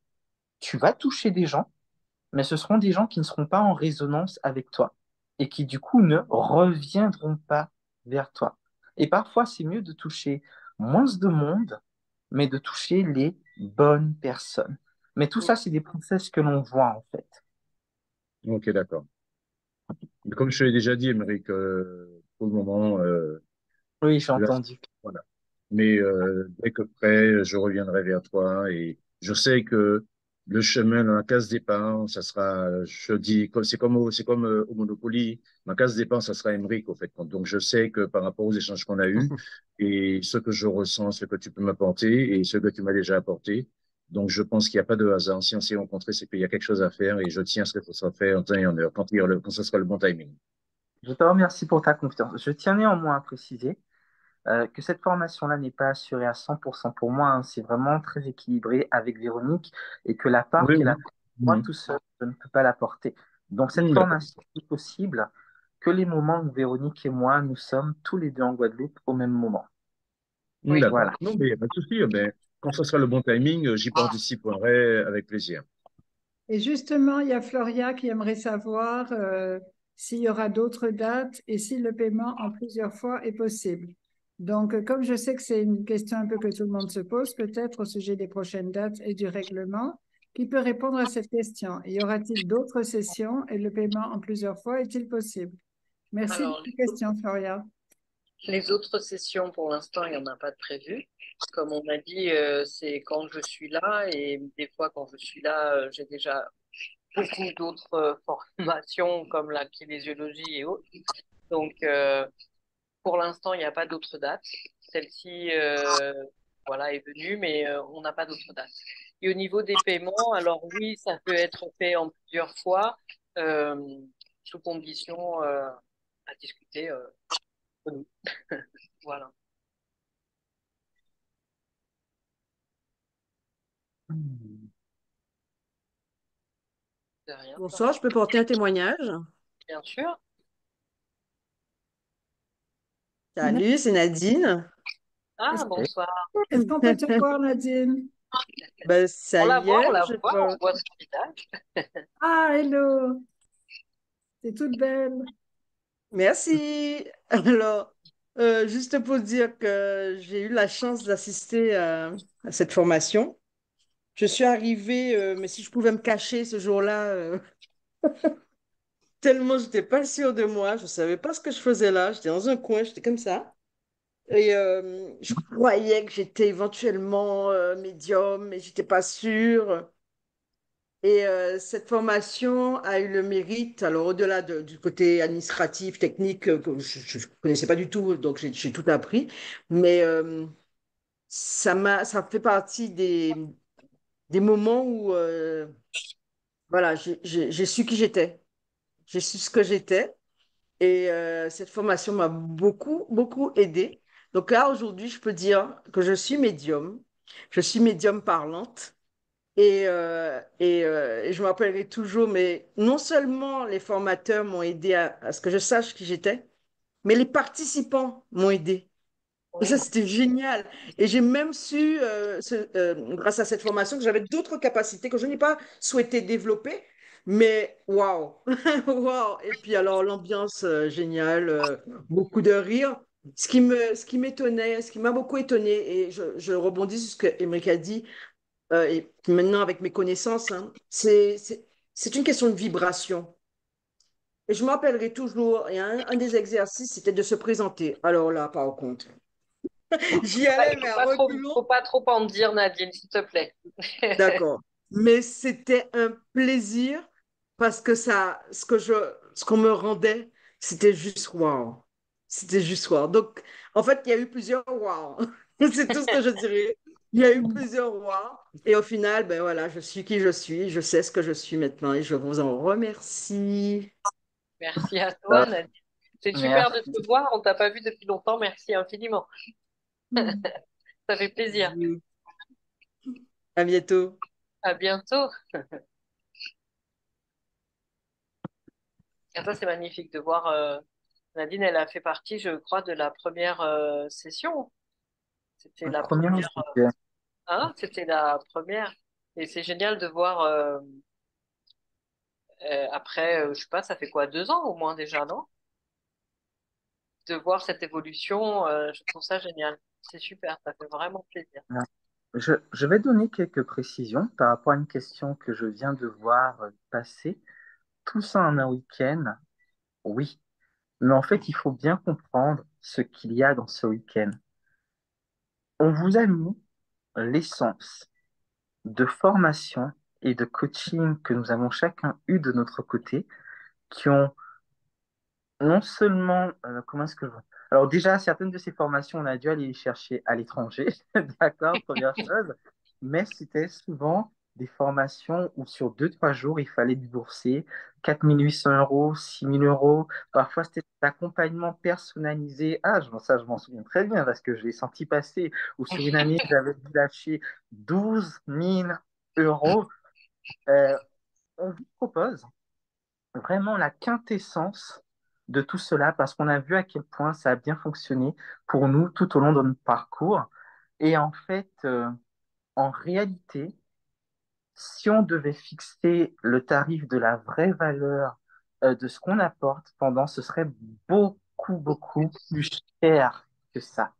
tu vas toucher des gens, mais ce seront des gens qui ne seront pas en résonance avec toi et qui du coup ne reviendront pas vers toi. Et parfois, c'est mieux de toucher moins de monde, mais de toucher les bonnes personnes. Mais tout ça, c'est des process que l'on voit en fait. OK, d'accord. Mais comme je te l'ai déjà dit, Émeric, pour le moment, Oui, j'ai là, entendu. voilà. Mais dès que prêt, je reviendrai vers toi et je sais que le chemin dans la case départ, ça sera, je dis, c'est comme au Monopoly, ma case départ, ça sera Émeric, au fait. Donc, je sais que par rapport aux échanges qu'on a eus et ce que je ressens, ce que tu peux m'apporter et ce que tu m'as déjà apporté. Donc, je pense qu'il n'y a pas de hasard. Si on s'est rencontrés, c'est qu'il y a quelque chose à faire et je tiens à ce que ça soit fait en temps et en heure, quand ce sera le bon timing. Je te remercie pour ta confiance. Je tiens néanmoins à préciser que cette formation-là n'est pas assurée à 100% pour moi, hein. C'est vraiment très équilibré avec Véronique et que la part Oui, qu'elle a oui. pour moi Mhm. tout seul, je ne peux pas la porter. Donc cette D'accord. formation est possible que les moments où Véronique et moi, nous sommes tous les deux en Guadeloupe au même moment. Oui. D'accord. Voilà. Non, mais il n'y a pas de souci. Ben, quand ce sera le bon timing, j'y participerai avec plaisir. Et justement, il y a Floria qui aimerait savoir s'il y aura d'autres dates et si le paiement en plusieurs fois est possible. Donc, comme je sais que c'est une question un peu que tout le monde se pose, peut-être au sujet des prochaines dates et du règlement, qui peut répondre à cette question? Y aura-t-il d'autres sessions et le paiement en plusieurs fois est-il possible? Merci de Alors, cette question, Floria. les autres sessions, pour l'instant, il n'y en a pas de prévu. Comme on a dit, c'est quand je suis là et des fois, quand je suis là, j'ai déjà beaucoup d'autres formations comme la kinésiologie et autres. Donc, pour l'instant, il n'y a pas d'autres dates. Celle-ci, voilà, est venue, mais on n'a pas d'autres dates. Et au niveau des paiements, alors oui, ça peut être fait en plusieurs fois, euh, sous condition à discuter entre nous. Voilà. C'est rien, Bonsoir, je peux porter un témoignage? bien sûr. Salut, c'est Nadine. Ah, Est-ce bonsoir. est-ce qu'on peut te voir, Nadine? Ben, On ça la y voit, est, on la voit, on voit son visage. Ah, hello! C'est toute belle. merci. Alors, juste pour dire que j'ai eu la chance d'assister à cette formation. Je suis arrivée, mais si je pouvais me cacher ce jour-là, tellement j'étais pas sûre de moi, je savais pas ce que je faisais là, j'étais dans un coin, j'étais comme ça. Et je croyais que j'étais éventuellement médium, mais j'étais pas sûre. Et cette formation a eu le mérite, alors au-delà du côté administratif, technique, que je ne connaissais pas du tout, donc j'ai tout appris, mais ça fait partie des moments où voilà, j'ai su qui j'étais, j'ai su ce que j'étais, et cette formation m'a beaucoup, beaucoup aidée. Donc là, aujourd'hui, je peux dire que je suis médium parlante. Et je me rappellerai toujours, mais non seulement les formateurs m'ont aidé à ce que je sache qui j'étais, mais les participants m'ont aidé. Et ça, Oui. c'était génial. Et j'ai même su, grâce à cette formation, que j'avais d'autres capacités que je n'ai pas souhaité développer. Mais waouh, waouh. Et puis alors, l'ambiance géniale, beaucoup de rire. Ce qui m'étonnait, ce qui m'a beaucoup étonné, et je rebondis sur ce que Émeric a dit, et maintenant avec mes connaissances, hein, c'est une question de vibration. Et je m'appellerai toujours, et un des exercices, c'était de se présenter. Alors là, par contre, j'y Ouais, allais, mais à reculons. faut pas trop en dire, Nadine, s'il te plaît. D'accord. Mais c'était un plaisir parce que ce qu'on me rendait, c'était juste waouh. C'était juste waouh. Donc, en fait, il y a eu plusieurs waouh. C'est tout ce que je dirais. Il y a eu plusieurs waouh. Et au final, ben voilà, je suis qui je suis. Je sais ce que je suis maintenant et je vous en remercie. Merci à Euh, toi, Nadine. C'est super de Merci. te voir. On t'a pas vu depuis longtemps. Merci infiniment. Hmm. Ça fait plaisir. Bisous. À bientôt. À bientôt. Et ça, c'est magnifique de voir. Nadine, elle a fait partie, je crois, de la première session. C'était La la première, première. c'était Hein, c'était la première. Et c'est génial de voir. Après, je sais pas, ça fait quoi, 2 ans au moins déjà, non? De voir cette évolution, je trouve ça génial. C'est super, ça fait vraiment plaisir. Je vais donner quelques précisions par rapport à une question que je viens de voir passer. Tout ça en un week-end, oui. Mais en fait, il faut bien comprendre ce qu'il y a dans ce week-end. On vous a mis l'essence de formation et de coaching que nous avons chacun eu de notre côté, qui ont non seulement, comment est-ce que je... Alors déjà, certaines de ces formations, on a dû aller les chercher à l'étranger, d'accord, première chose, mais c'était souvent des formations où sur 2, 3 jours, il fallait débourser 4 800 euros, 6 000 euros. Parfois, c'était des accompagnements personnalisés. Ah, ça, je m'en souviens très bien parce que je l'ai senti passer. Ou sur une année, j'avais dû lâcher 12 000 euros. On vous propose vraiment la quintessence de tout cela parce qu'on a vu à quel point ça a bien fonctionné pour nous tout au long de notre parcours. Et en fait, en réalité, si on devait fixer le tarif de la vraie valeur de ce qu'on apporte pendant, ce serait beaucoup plus cher que ça.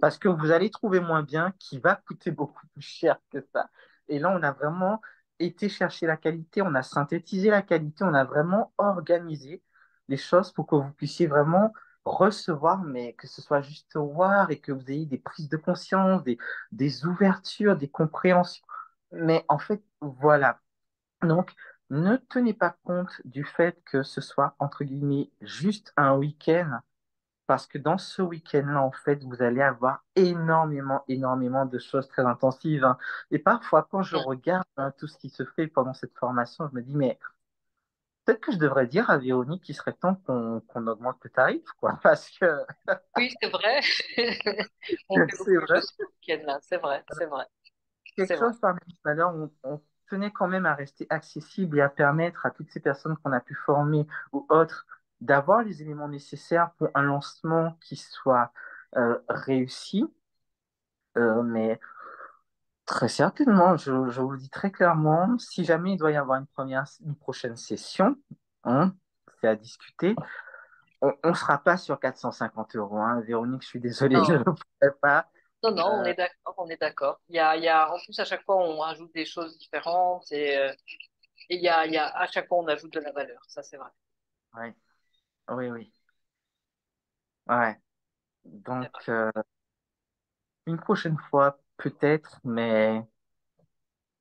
Parce que vous allez trouver moins bien qui va coûter beaucoup plus cher que ça. Et là, on a vraiment été chercher la qualité, on a synthétisé la qualité, on a vraiment organisé les choses pour que vous puissiez vraiment recevoir, mais que ce soit juste voir et que vous ayez des prises de conscience, des ouvertures, des compréhensions. Mais en fait, voilà. Donc, ne tenez pas compte du fait que ce soit, entre guillemets, juste un week-end parce que dans ce week-end-là, en fait, vous allez avoir énormément de choses très intensives, hein. Et parfois, quand je regarde tout ce qui se fait pendant cette formation, je me dis, mais peut-être que je devrais dire à Véronique qu'il serait temps qu'on augmente le tarif, quoi. Parce que Oui, c'est vrai. On fait c'est beaucoup de vrai, choses ce week-end-là. C'est vrai, c'est vrai, quelque c'est vrai. chose parmi tout à l'heure, on tenait quand même à rester accessible et à permettre à toutes ces personnes qu'on a pu former ou autres d'avoir les éléments nécessaires pour un lancement qui soit réussi. Mais très certainement, je vous le dis très clairement, si jamais il doit y avoir une prochaine session, hein, c'est à discuter, on ne sera pas sur 450 euros, hein. Véronique, je suis désolé, je Non, ne pourrais pas. non, non, on Euh, est d'accord, on est d'accord. En plus, à chaque fois, on rajoute des choses différentes et à chaque fois, on ajoute de la valeur. Ça, c'est vrai. ouais, oui. Ouais. C'est Donc, vrai. une prochaine fois, peut-être, mais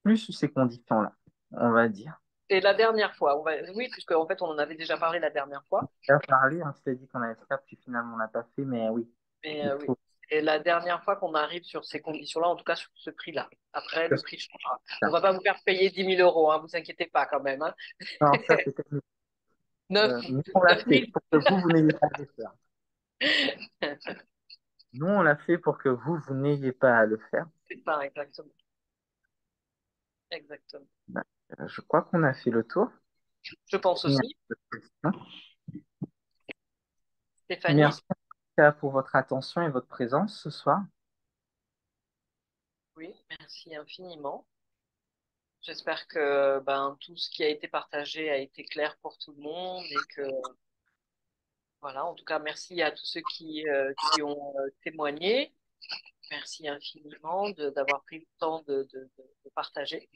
plus sous ces conditions-là, on va dire. Et la dernière fois, oui, puisque en fait, on en avait déjà parlé la dernière fois. On a parlé, on s'était dit qu'on allait faire, puis finalement, on l'a pas fait, mais oui, Mais il oui. faut Et la dernière fois qu'on arrive sur ces conditions-là, en tout cas sur ce prix-là. Après, le faire prix changera. On ça. va pas vous faire payer 10 000 euros, hein, vous inquiétez pas quand même. Hein. Non, ça, peut-être. 9, Nous, on l'a 9 fait 000. pour que vous n'ayez pas à le faire. Nous, on l'a fait pour que vous n'ayez pas à le faire. C'est ça, exactement. Exactement. Ben, je crois qu'on a fait le tour. Je pense Il n'y a aussi. pas de questions. Stéphanie? Merci en tout cas pour votre attention et votre présence ce soir. Oui, merci infiniment. J'espère que tout ce qui a été partagé a été clair pour tout le monde et que, voilà, en tout cas, merci à tous ceux qui ont témoigné. Merci infiniment d'avoir pris le temps de partager.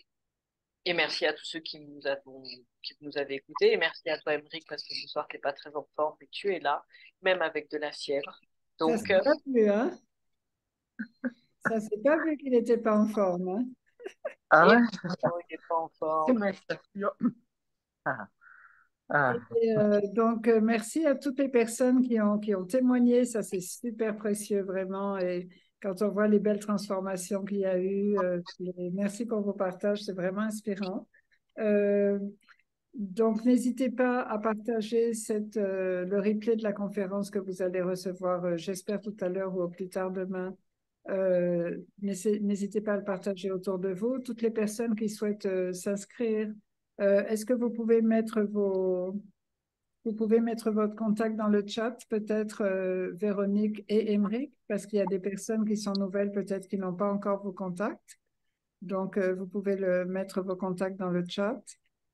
Et merci à tous ceux qui nous avaient écoutés. Et merci à toi, Émeric, parce que ce soir, tu n'es pas très en forme, mais tu es là, même avec de la fièvre. Ça Donc, s'est pas vu, hein? Ça s'est pas vu qu'il n'était pas en forme, hein? Ah et ouais, il n'est pas en c'est forme. ma stature. Ah, ah. Donc, merci à toutes les personnes qui ont témoigné. Ça, c'est super précieux, vraiment. Et quand on voit les belles transformations qu'il y a eu, merci pour vos partages. C'est vraiment inspirant. Euh, donc, n'hésitez pas à partager le replay de la conférence que vous allez recevoir, j'espère tout à l'heure ou au plus tard demain. N'hésitez pas à le partager autour de vous. Toutes les personnes qui souhaitent s'inscrire, est-ce que vous pouvez mettre votre contact dans le chat, peut-être Véronique et Émeric, parce qu'il y a des personnes qui sont nouvelles, peut-être qui n'ont pas encore vos contacts. Donc, vous pouvez mettre vos contacts dans le chat.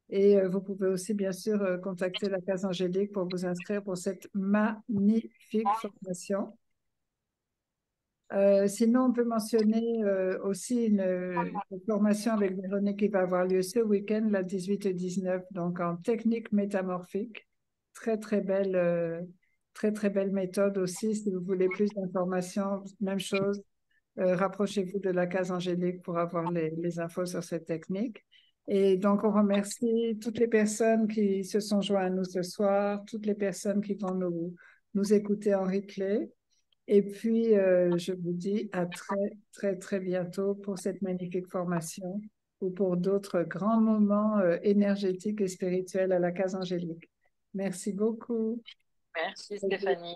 Et vous pouvez aussi, bien sûr, contacter la Case Angélique pour vous inscrire pour cette magnifique formation. Sinon, on peut mentionner aussi une formation avec Véronique qui va avoir lieu ce week-end, la 18 et 19, donc en technique métamorphique. Très belle méthode aussi. Si vous voulez plus d'informations, même chose, rapprochez-vous de la Case Angélique pour avoir les infos sur cette technique. Et donc, on remercie toutes les personnes qui se sont joints à nous ce soir, toutes les personnes qui vont nous écouter en replay. Et puis, je vous dis à très bientôt pour cette magnifique formation ou pour d'autres grands moments énergétiques et spirituels à la Case Angélique. Merci beaucoup. Merci, Stéphanie.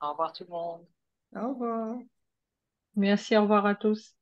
Au revoir, tout le monde. Au revoir. Merci, au revoir à tous.